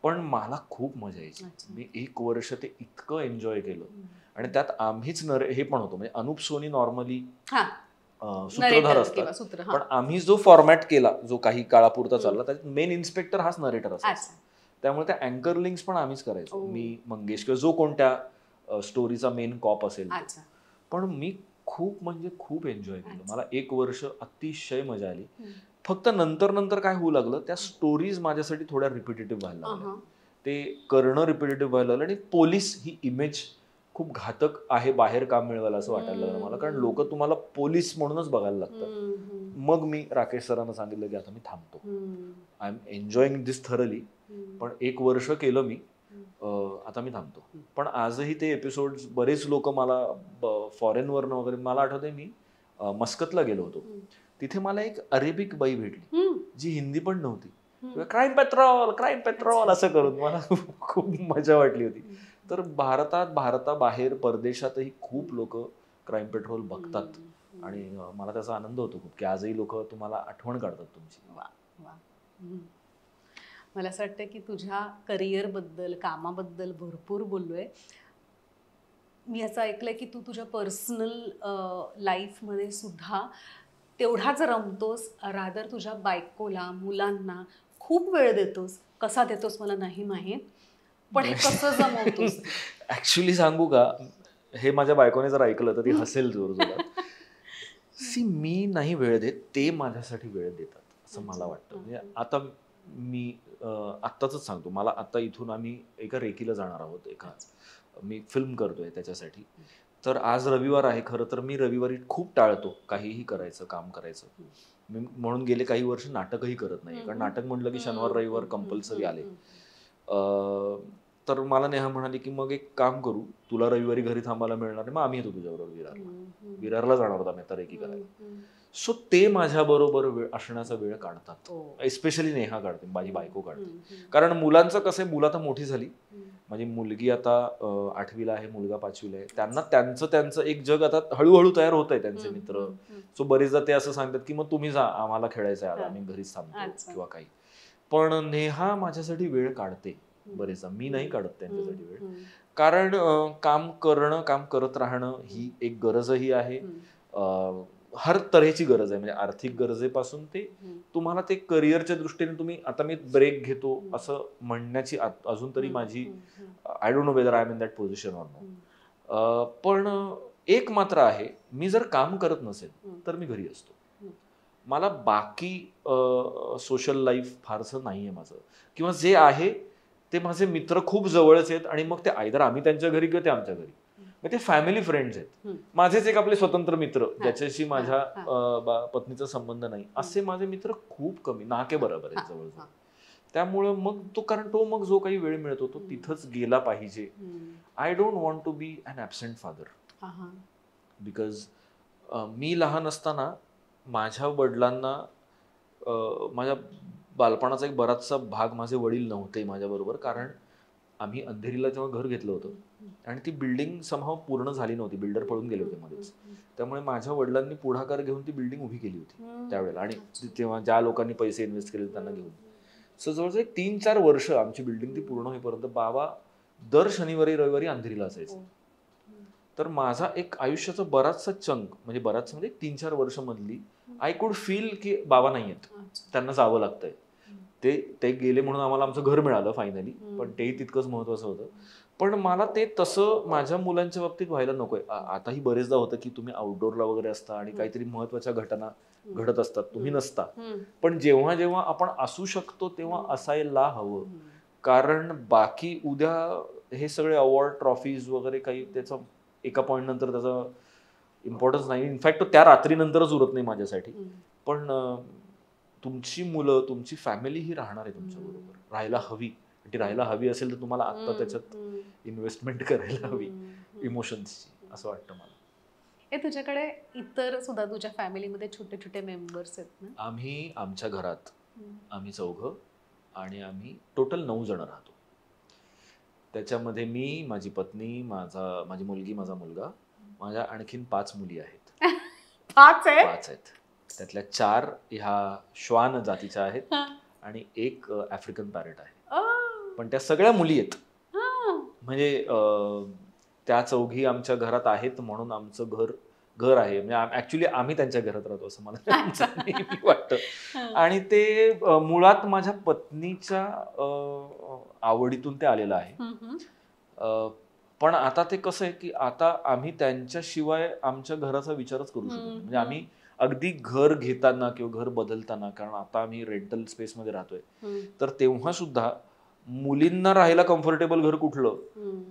पण मला खूप मजा यायची. मी 1 वर्ष ते इतकं एन्जॉय केलं. आणि त्यात आम्हीच हे पण होतो, म्हणजे अनुप सोनी नॉर्मली सूत्रधार असतात, पण आम्ही जो फॉर्मॅट केला, जो काही काळापुरता चालला, त्यात मेन इन्स्पेक्टर हाच नरेटर असायचा. त्यामुळे त्या अँकर लिंक्स पण आम्हीच करायचो, मी, मंगेश किंवा जो कोणत्या स्टोरीचा मेन कॉप असेल. पण मी खूप म्हणजे खूप एन्जॉय केलं. मला 1 वर्ष अतिशय मजा आली. फक्त नंतर नंतर काय होऊ लागलं, त्या स्टोरीज माझ्यासाठी थोड्या रिपिटेटिव्ह व्हायला लागल्या. ते करणं रिपिटेटिव्ह व्हायला लागलं. आणि पोलीस ही इमेज खूप घातक आहे बाहेर काम मिळवायला असं वाटायला लागलं मला, कारण लोक तुम्हाला पोलीस म्हणूनच बघायला लागतात. मग मी राकेश सरांना सांगितलं की आता मी थांबतो, I am enjoying this thoroughly, पण 1 वर्ष केलं मी, आता मी थांबतो. पण आजही ते एपिसोड बरेच लोक मला फॉरेनवरनं वगैरे, मला आठवतंय मी मस्कतला गेलो होतो, तिथे मला एक अरेबिक बाई भेटली जी हिंदी पण नव्हती, क्राईम पेट्रोल, क्राईम पेट्रोल असं करून, मला खूप मजा वाटली होती. तर भारताबाहेर परदेशातही खूप लोक क्राईम पेट्रोल बघतात आणि मला त्याचा आनंद होतो खूप, की आजही लोक तुम्हाला आठवण काढतात तुमची. मला असं वाटतं की तुझ्या करिअरबद्दल, कामाबद्दल भरपूर बोललोय. मी असं ऐकलंय की तू तुझ्या पर्सनल लाईफमध्ये सुद्धा तेवढाच रमतोस, रादर तुझ्या बायकोला, मुलांना खूप वेळ देतोस. कसा देतोस मला नाही माहीत, पण हे कसं जमवतोस? ऍक्च्युली सांगू का, हे माझ्या बायकोने जर ऐकलं तर ती हसेल जोरजोरात. मी नाही वेळ देत, ते माझ्यासाठी वेळ देतात असं मला वाटतं. म्हणजे आता मी आत्ताच सांगतो, मला आता इथून आम्ही एका रेकीला जाणार आहोत, मी फिल्म करतोय त्याच्यासाठी. तर आज रविवार आहे, खरं तर मी रविवारी खूप टाळतो काहीही करायचं, काम करायचं. मी म्हणून गेले काही वर्ष नाटकही करत नाही, कारण नाटक म्हटलं की शनिवार रविवार कंपल्सरी आले. तर मला नेहा म्हणाली की मग एक काम करू, तुला रविवारी घरी थांबायला मिळणार नाही, मग आम्ही येतो तुझ्याबरोबर विरारला जाणार होता मी आता रेकी करायला. सो ते माझ्या बरोबर असण्याचा वेळ काढतात, एस्पेशली नेहा काढते, माझी बायको काढते. कारण मुलांचं कसं आहे, मुलं आता मोठी झाली, माझी मुलगी आता 8वीला आहे, मुलगा 5वीला आहे. त्यांना त्यांचं एक जग आता हळूहळू तयार होत आहे, त्यांचे मित्र. सो बरेचदा ते असं सांगतात की मग तुम्ही जा, आम्हाला खेळायचं आहे, आम्ही घरीच थांबतो किंवा काही. पण नेहा माझ्यासाठी वेळ काढते बरेचदा, मी नाही काढत त्यांच्यासाठी वेळ. कारण काम करत राहणं ही एक गरजही आहे, हर तऱ्हेची गरज आहे. म्हणजे आर्थिक गरजेपासून ते तुम्हाला ते करिअरच्या दृष्टीने, तुम्ही आता मी ब्रेक घेतो असं म्हणण्याची अजून तरी माझी, I don't know whether I am in that position or no. पण एक मात्र आहे, मी जर काम करत नसेल तर मी घरी असतो. मला बाकी सोशल लाईफ फारसं नाहीये माझं, किंवा जे आहे ते माझे मित्र खूप जवळच आहेत, आणि मग ते आयदर आम्ही त्यांच्या घरी किंवा ते आमच्या घरी, मग ते फॅमिली फ्रेंड्स आहेत. माझेच एक आपले स्वतंत्र मित्र, ज्याच्याशी माझ्या पत्नीचा संबंध नाही, असे माझे मित्र खूप कमी, नाके बरोबर आहेत जवळजवळ. त्यामुळं मग तो मग जो काही वेळ मिळतो तो तिथंच गेला पाहिजे. I don't want to be an absent father, because मी लहान असताना माझ्या वडिलांना, माझ्या बालपणाचा एक बराचसा भाग माझे वडील नव्हते माझ्याबरोबर, कारण आम्ही अंधेरीला तेव्हा घर घेतलं होतं आणि ती बिल्डिंग समहाव पूर्ण झाली नव्हती, बिल्डर पळून गेले होते मध्येच. त्यामुळे माझ्या वडिलांनी पुढाकार घेऊन ती बिल्डिंग उभी केली होती त्यावेळेला, आणि तेव्हा ज्या लोकांनी पैसे इन्व्हेस्ट केले त्यांना घेऊन. सो जवळजवळ 3-4 वर्ष आमची बिल्डिंग ती पूर्ण होईपर्यंत बाबा दर शनिवारी रविवारी अंधेरीला असायचं. तर माझा एक आयुष्याचा बराचसा चंक म्हणजे बराच म्हणजे 3-4 वर्ष मधली आय कुड फील की बाबा नाही आहेत, त्यांना जावं लागतंय. ते गेले म्हणून आम्हाला आमचं घर मिळालं फायनली, पण तेही तितकंच महत्वाचं होतं. पण मला ते तसं माझ्या मुलांच्या बाबतीत व्हायला नकोय. आताही बरेचदा होतं की तुम्ही आउटडोअरला वगैरे असता आणि काहीतरी महत्वाच्या घटना घडत असतात, तुम्ही नसता. पण जेव्हा जेव्हा आपण असू शकतो तेव्हा असायला हवं. कारण बाकी उद्या हे सगळे अवॉर्ड ट्रॉफीज वगैरे काही त्याचा एका पॉइंट नंतर त्याचा इम्पॉर्टन्स नाही. इनफॅक्ट तो त्या रात्रीनंतरच उरत नाही माझ्यासाठी. पण तुमची मुलं तुमची फॅमिली ही राहणार आहे तुमच्या बरोबर, राहायला हवी. ती राहायला हवी असेल तर तुम्हाला आत्ता त्याच्यात इन्व्हेस्टमेंट करायला हवी इमोशन्सची, असं वाटतं मला. तुझ्याकडे इतर सुद्धा तुझ्या फॅमिलीमध्ये छोटे छोटे मेंबर्स आहेत ना? आम्ही आमच्या घरात आम्ही 4 आणि आम्ही टोटल 9 जण राहतो. त्याच्यामध्ये मी, माझी पत्नी, माझी मुलगी, माझा मुलगा, माझ्या आणखीन 5 मुली आहेत. 5 आहेत. त्यातल्या 4 ह्या श्वान जातीच्या आहेत आणि एक आफ्रिकन पॅरेट आहे. पण त्या सगळ्या मुली आहेत. म्हणजे त्या 4घी आमच्या घरात आहेत म्हणून आमचं घर आहे. म्हणजे ऍक्च्युली आम्ही त्यांच्या घरात राहतो असं मला नेहमी वाटतं. आणि ते मुळात माझ्या पत्नीच्या आवडीतून ते आलेलं आहे. पण आता ते कसं आहे की आता आम्ही त्यांच्याशिवाय आमच्या घराचा विचारच करू शकतो. म्हणजे आम्ही अगदी घर घेताना किंवा घर बदलताना, कारण आता आम्ही रेंटल स्पेसमध्ये राहतोय, तर तेव्हा सुद्धा मुलींना राहायला कम्फर्टेबल घर कुठलं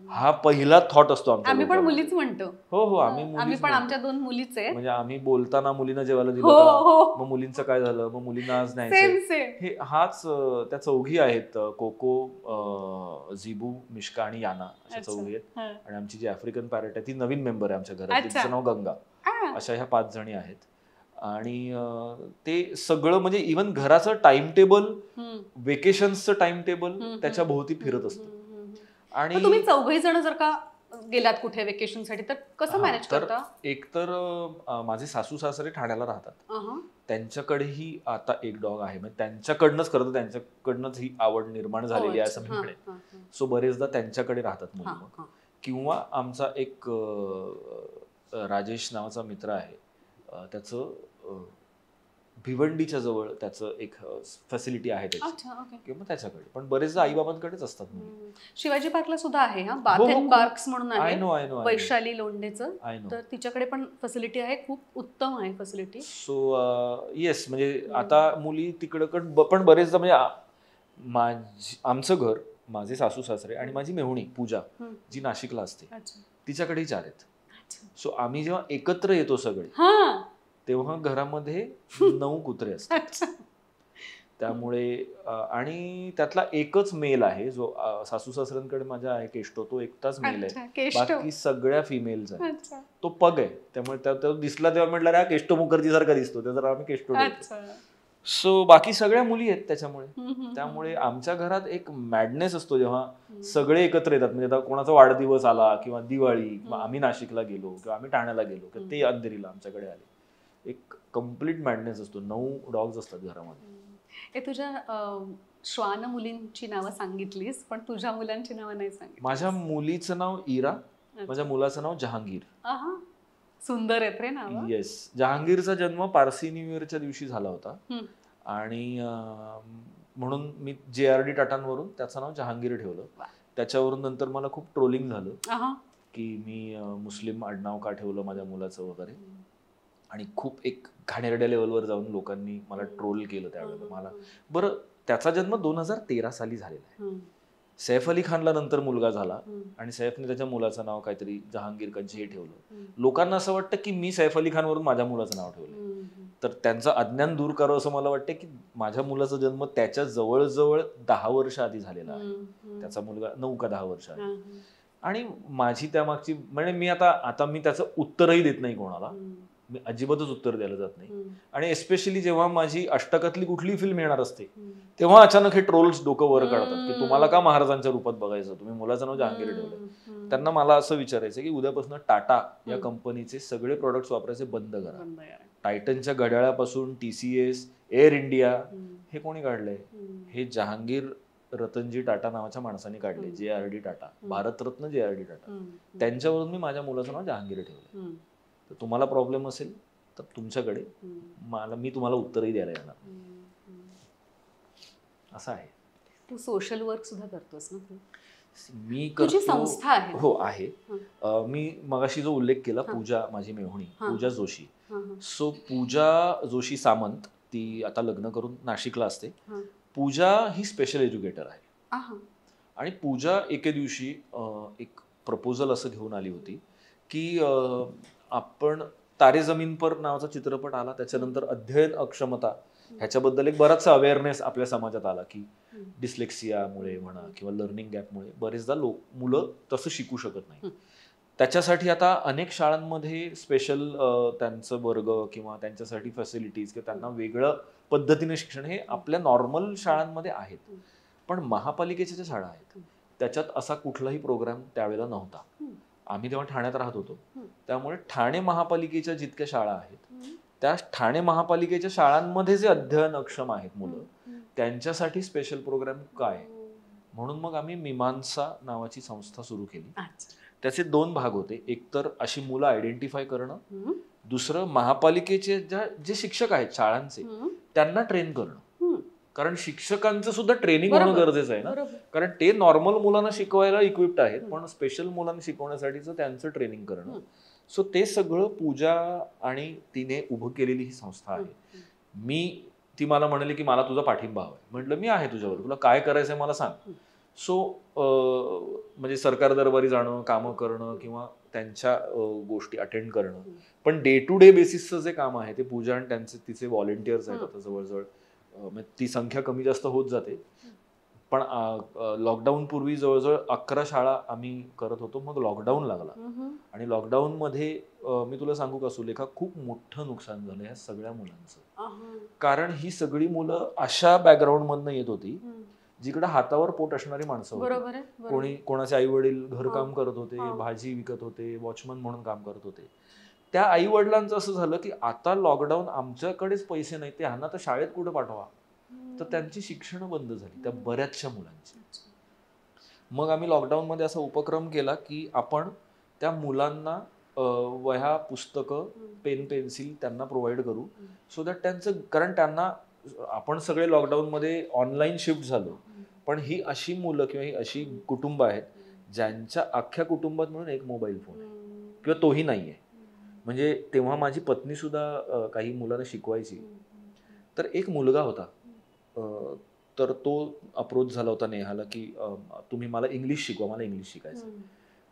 हा पहिला थॉट असतो आमचा. आम्ही पण मुलीच म्हणतो. हो, आम्ही पण आमच्या 2 मुलीच आहे. म्हणजे आम्ही बोलताना मुलींना जेवायला दिलं का, मग मुलींचं काय झालं, मग मुलींना आज न्यायचं, हे हाच त्या 4घी आहेत. कोको, झिबू, मिश्का आणि याना अशा 4घी आहेत. आणि आमची जी आफ्रिकन पॅरेट आहे ती नवीन मेंबर आहे आमच्या घरात, तिचं नाव गंगा. अशा ह्या 5 जणी आहेत. आणि ते सगळं म्हणजे इव्हन घराचं टाइम टेबल, वेकेशनचं टाइम टेबल त्याच्या भोवती फिरत असतं. आणि तुम्ही 4घी जण जर का गेलात कुठे वेकेशन साठी तर कसं मॅनेज करता? एक तर माझे सासू सासरे ठाण्याला राहतात, त्यांच्याकडेही आता एक डॉग आहे. म्हणजे त्यांच्याकडनंच खरं तर त्यांच्याकडनंच ही आवड निर्माण झालेली आहे असं मी म्हणेन. सो बरेचदा त्यांच्याकडे राहतात मुली मग. किंवा आमचा एक राजेश नावाचा मित्र आहे, त्याचं भिवंडीच्या जवळ त्याचं एक फॅसिलिटी आहे किंवा त्याच्याकडे. पण बरेचदा आईबाबांकडेच असतात. शिवाजी पार्कला सुद्धा आहे बाथ अँड पार्क्स म्हणून आहे, वैशाली लोंढेचं, तर तिच्याकडे पण फॅसिलिटी आहे, खूप उत्तम आहे फॅसिलिटी. सो येस, म्हणजे आता मुली तिकडं पण बरेचदा म्हणजे आमचं घर, माझे सासू सासरे आणि माझी मेहुणी पूजा जी नाशिकला असते तिच्याकडेही 4 आहेत. सो आम्ही जेव्हा एकत्र येतो सगळे तेव्हा घरामध्ये 9 कुत्रे असतात. त्यामुळे आणि त्यातला एकच मेल आहे जो सासू सासऱ्यांकडे माझ्या आहे, केष्टो, तो एकटाच मेल आहे, बाकी सगळ्या फिमेल्स आहेत. तो पग आहे, त्यामुळे तो दिसला तेव्हा म्हटलं हा केष्टो मुखर्जी सारखा दिसतो, त्याचा आम्ही केष्टो. सो बाकी सगळ्या मुली आहेत त्यामुळे आमच्या घरात एक मॅडनेस असतो जेव्हा सगळे एकत्र येतात. म्हणजे आता कोणाचा वाढदिवस आला किंवा दिवाळी किंवा आम्ही नाशिकला गेलो किंवा आम्ही ठाण्याला गेलो किंवा ते अंधेरीला आमच्याकडे आले, एक कम्प्लीट मॅडनेस असतो. 9 डॉग्स असतात घरामध्ये. तुझ्या श्वान मुलींची नावं सांगितलीस, पण तुझ्या मुलांची नावं नाही सांगितली. माझ्या मुलीचं नाव इरा, माझ्या मुलाचं नाव जहांगीर. सुंदर आहेत रे नाव. येस, जहांगीरचा जन्म पारसी न्यू इयरच्या दिवशी झाला होता आणि म्हणून मी JRD टाटांवरून त्याचं नाव जहांगीर ठेवलं. त्याच्यावरून नंतर मला खूप ट्रोलिंग झालं की मी मुस्लिम आडनाव का ठेवलं माझ्या मुलाचं वगैरे, आणि खूप एक घाणेरड्या लेवलवर जाऊन लोकांनी मला ट्रोल केलं त्यावेळेला. मला बरं, त्याचा जन्म 2013 साली झालेला आहे. सैफ अली खानला नंतर मुलगा झाला आणि सैफने त्याच्या मुलाचं नाव काहीतरी जहांगीर का जे ठेवलं. लोकांना असं वाटतं की मी सैफ अली खानवरून माझ्या मुलाचं नाव ठेवलं. तर त्यांचं अज्ञान दूर करावं असं मला वाटतं की माझ्या मुलाचा जन्म त्याच्या जवळजवळ 10 वर्ष आधी झालेला आहे. त्याचा मुलगा 9 का 10 वर्ष आधी. आणि माझी त्यामागची म्हणजे मी आता मी त्याचं उत्तरही देत नाही कोणाला, मी अजिबातच उत्तर द्यायला जात नाही. आणि एस्पेशली जेव्हा माझी अष्टकातली कुठली फिल्म येणार असते तेव्हा अचानक हे ट्रोल्स डोकं वर काढतात की तुम्हाला का महाराजांच्या रूपात बघायचं, तुम्ही मुलाचं नाव जहांगीर ठेवलं. त्यांना मला असं विचारायचं की उद्यापासून टाटा या कंपनीचे सगळे प्रोडक्ट्स वापरायचे बंद करा. टायटनच्या घड्याळापासून TCS, एअर इंडिया हे कोणी काढलंय? हे जहांगीर रतनजी टाटा नावाच्या माणसाने काढले, JRD टाटा, भारतरत्न JRD टाटा. त्यांच्यावरून मी माझ्या मुलाचं नाव जहांगीर ठेवलं. तर तुम्हाला प्रॉब्लेम असेल तर तुमच्याकडे, मी तुम्हाला उत्तरही द्यायला येणार, असं आहे. तू सोशल वर्क सुद्धा करतोस ना? मी तुझी संस्था आहे? हो आहे. मी मगाशी जो उल्लेख केला, पूजा माझी मेहुणी, पूजा जोशी. सो पूजा जोशी सामंत, ती आता लग्न करून नाशिकला असते. पूजा ही स्पेशल एज्युकेटर आहे. आणि पूजा एके दिवशी एक प्रपोजल असं घेऊन आली होती की आपण तारे जमीन पर नावाचा चित्रपट आला, त्याच्यानंतर अध्ययन अक्षमता ह्याच्याबद्दल एक बराचसा अवेअरनेस आपल्या समाजात आला की डिस्लेक्सियामुळे म्हणा किंवा लर्निंग गॅपमुळे बरेचदा मुलं तसं शिकू शकत नाही. त्याच्यासाठी आता अनेक शाळांमध्ये स्पेशल त्यांचं वर्ग किंवा त्यांच्यासाठी फॅसिलिटीज किंवा त्यांना वेगळं पद्धतीने शिक्षण हे आपल्या नॉर्मल शाळांमध्ये आहेत. पण महापालिकेच्या ज्या शाळा आहेत त्याच्यात असा कुठलाही प्रोग्राम त्यावेळेला नव्हता. आम्ही तेव्हा ठाण्यात राहत होतो, त्यामुळे ठाणे महापालिकेच्या जितक्या शाळा आहेत त्या ठाणे महापालिकेच्या शाळांमध्ये जे अध्ययन अक्षम आहेत मुलं, त्यांच्यासाठी स्पेशल प्रोग्राम काय, म्हणून मग आम्ही मीमांसा नावाची संस्था सुरू केली. त्याचे 2 भाग होते. एक तर अशी मुलं आयडेंटिफाय करणं, दुसरं महापालिकेचे जे शिक्षक आहेत शाळांचे त्यांना ट्रेन करणं. कारण शिक्षकांचं सुद्धा ट्रेनिंग होणं गरजेचं आहे ना, कारण ते नॉर्मल मुलांना शिकवायला इक्विप्ड आहेत, पण स्पेशल मुलांना शिकवण्यासाठीचं त्यांचं ट्रेनिंग करणं. सो ते सगळं पूजा आणि तिने उभं केलेली ही संस्था आहे. ती मला म्हणाली की मला तुझा पाठिंबा हवाय. म्हटलं मी आहे तुझ्यावर, तुला काय करायचंय मला सांग. सो म्हणजे सरकार दरबारी जाणं, कामं करणं किंवा त्यांच्या गोष्टी अटेंड करणं, पण डे टू डे बेसिसचं जे काम आहे ते पूजा आणि तिचे व्हॉलेंटियर्स आहेत. आता जवळजवळ ती संख्या कमी जास्त होत जाते, पण लॉकडाऊन पूर्वी जवळजवळ 11 शाळा आम्ही करत होतो. मग लॉकडाऊन लागला आणि लॉकडाऊन मध्ये मी तुला सांगू का सुलेखा, खूप मोठं नुकसान झालं ह्या सगळ्या मुलांचं. कारण ही सगळी मुलं अशा बॅकग्राऊंड मधनं येत होती जिकडे हातावर पोट असणारी माणसं होती. कोणाचे आई वडील घरकाम करत होते, भाजी विकत होते, वॉचमन म्हणून काम करत होते. त्या आई वडिलांचं असं झालं की आता लॉकडाऊन, आमच्याकडेच पैसे नाही, ते ह्यांना तर शाळेत कुठे पाठवा. तर त्यांची शिक्षण बंद झाली त्या बऱ्याचशा मुलांची. मग आम्ही लॉकडाऊन मध्ये असा उपक्रम केला की आपण त्या मुलांना वह्या, पुस्तकं, पेन, पेन्सिल त्यांना प्रोव्हाइड करू, सो दॅट त्यांचं, कारण त्यांना आपण सगळे लॉकडाऊन मध्ये ऑनलाईन शिफ्ट झालो, पण ही अशी मुलं किंवा ही अशी कुटुंब आहेत ज्यांच्या अख्ख्या कुटुंबात म्हणून एक मोबाईल फोन आहे किंवा तोही नाहीये. म्हणजे तेव्हा माझी पत्नी सुद्धा काही मुलांना शिकवायची. तर एक मुलगा होता, तर तो अप्रोच झाला होता नेहाला की तुम्ही मला इंग्लिश शिकवा, मला इंग्लिश शिकायचं.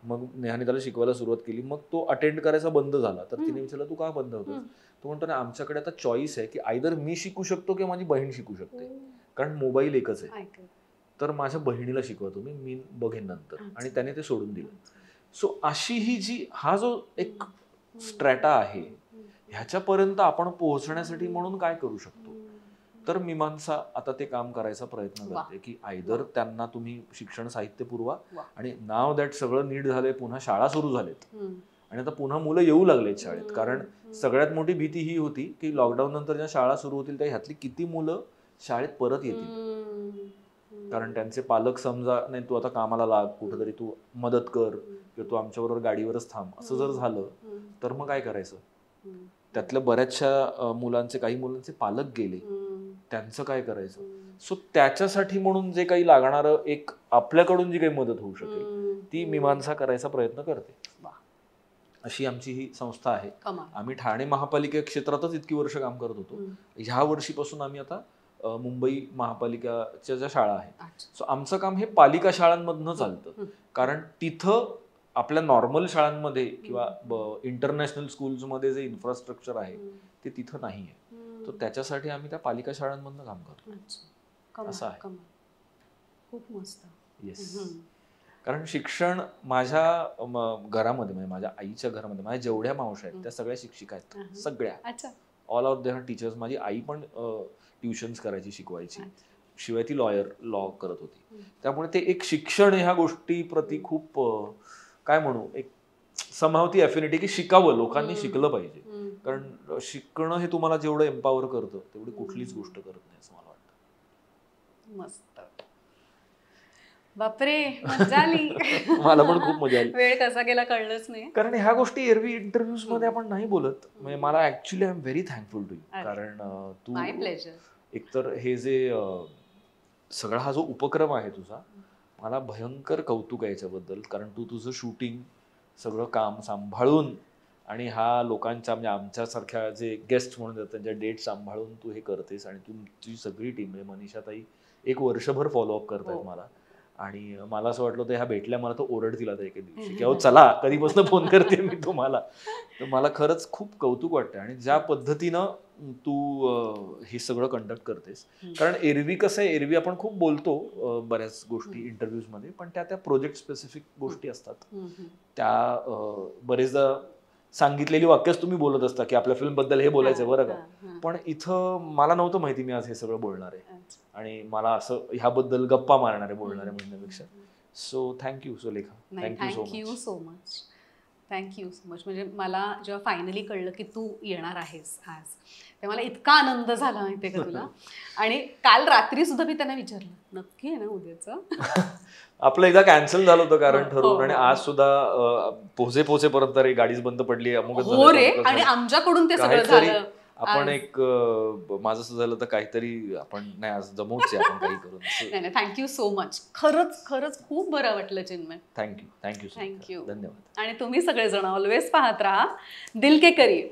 मग नेहाने त्याला शिकवायला सुरुवात केली. मग तो अटेंड करायचा बंद झाला. तर तिने विचारलं तू का बंद होतोस. तो म्हणतो ना आमच्याकडे आता चॉईस आहे की आयदर मी शिकू शकतो किंवा माझी बहीण शिकू शकते, कारण मोबाईल एकच आहे. तर माझ्या बहिणीला शिकवा तुम्ही, मी बघेन नंतर. आणि त्याने ते सोडून दिलं. सो अशी ही जी हा जो एक स्ट्रॅटा आहे ह्याच्यापर्यंत आपण पोहोचण्यासाठी म्हणून काय करू शकतो, तर मीमांसा आता ते काम करायचा प्रयत्न करते की आयदर त्यांना तुम्ही शिक्षण साहित्य पुरवा, आणि नाव दॅट सगळं नीट झालंय, पुन्हा शाळा सुरू झालेत आणि आता पुन्हा मुलं येऊ लागलेत शाळेत. कारण सगळ्यात मोठी भीती ही होती की लॉकडाऊन नंतर ज्या शाळा सुरू होतील त्या ह्यातली किती मुलं शाळेत परत येतील. कारण त्यांचे पालक समजा नाही तू आता कामाला लाग, कुठेतरी तू मदत कर किंवा तू आमच्याबरोबर गाडीवरच थांब, असं जर झालं तर मग काय करायचं. त्यातल्या बऱ्याचशा मुलांचे, काही मुलांचे पालक गेले, त्यांचं काय करायचं. सो त्याच्यासाठी म्हणून जे काही लागणारं एक आपल्याकडून जी काही मदत होऊ शकेल ती मीमांसा करायचा प्रयत्न करते. अशी आमची ही संस्था आहे. आम्ही ठाणे महापालिका क्षेत्रातच इतकी वर्ष काम करत होतो. ह्या वर्षीपासून आम्ही आता मुंबई महापालिकाच्या ज्या शाळा आहेत, सो आमचं काम हे पालिका शाळांमधनं चालतं. कारण तिथं आपल्या नॉर्मल शाळांमध्ये किंवा इंटरनॅशनल स्कूल्समध्ये जे इन्फ्रास्ट्रक्चर आहे ते तिथं नाही आहे. तर त्याच्यासाठी आम्ही त्या पालिका शाळांमधनं काम करतो. असं आहे. खूप मस्त. येस. कारण शिक्षण माझ्या घरामध्ये, म्हणजे माझ्या आईच्या घरामध्ये माझ्या जेवढ्या मावश्या आहेत त्या सगळ्या शिक्षिका आहेत, सगळ्या, ऑल ऑफ देअर टीचर्स. माझी आई पण ट्युशन्स करायची, शिकवायची, शिवाय ती लॉ करत होती. त्यामुळे ते एक शिक्षण ह्या गोष्टी प्रति खूप काय म्हणू, एक समावती अफिनिटी की शिकावं, लोकांनी शिकलं पाहिजे. कारण शिकणं हे तुम्हाला जेवढं एम्पावर करतं तेवढी कुठलीच गोष्ट करत नाही असं मला वाटतं. मस्त. बापरे मजा आली. मला पण खूप मजा आली. वेळ कसा गेला कळलंच नाही. कारण ह्या गोष्टी एरवी इंटरव्ह्यूज मध्ये आपण नाही बोलत. म्हणजे मला actually I am very thankful to you. कारण तू माय प्लेजर. एकतर हे जे सगळा हा जो उपक्रम आहे तुझा, मला भयंकर कौतुक आहे याच्याबद्दल. कारण तू तुझं शूटिंग सगळं काम सांभाळून आणि हा लोकांच्या म्हणजे आमच्यासारख्या जे गेस्ट म्हणून जातात त्यांच्या डेट सांभाळून तू हे करतेस. आणि तुझी सगळी टीम म्हणजे मनीषाताई एक वर्षभर फॉलोअप करतायत मला. आणि मला असं वाटलं होतं ह्या भेटल्या मला तर ओरडतील आता एके दिवशी की अहो चला कधीपासून फोन करते मी तुम्हाला. तर मला खरंच खूप कौतुक वाटतं. आणि ज्या पद्धतीनं तू हे सगळं कंडक्ट करतेस. कारण एरवी कसं आहे, एरवी आपण खूप बोलतो बऱ्याच गोष्टी इंटरव्ह्यूज मध्ये, पण त्या प्रोजेक्ट स्पेसिफिक गोष्टी असतात. त्या बरेचदा सांगितलेली वाक्यच तुम्ही बोलत असता की आपल्या फिल्म बद्दल हे बोलायचं बरं का. पण इथं मला नव्हतं माहिती मी आज हे सगळं बोलणार आहे. आणि मला असं ह्याबद्दल गप्पा मारणारे बोलणारे म्हणण्यापेक्षा. So thank you Sulekha. Thank you so much. Thank you so much. म्हणजे मला जेव्हा फायनली कळलं की तू येणार आहेस आज, तेव्हा मला इतका आनंद झाला माहितीये का तुला. आणि काल रात्री सुद्धा मी त्यांना विचारलं नक्की आहे ना उद्याचं. आपलं एकदा कॅन्सल झालं होतं कारण ठरवून. आणि आज सुद्धा पोहोचेपर्यंत रे गाडीच बंद पडली अमुक. हो रे. आणि आमच्याकडून ते सगळं झालं. आपण एक माझं असं झालं तर काहीतरी आपण नाही आज जमवूच आपण काही करून. नाही थँक्यू सो मच. खरंच खरंच खूप बरं वाटलं चिन्मय. थँक्यू. थँक्यू. धन्यवाद. आणि तुम्ही सगळेजण ऑलवेज पाहत राहा दिल के करीब.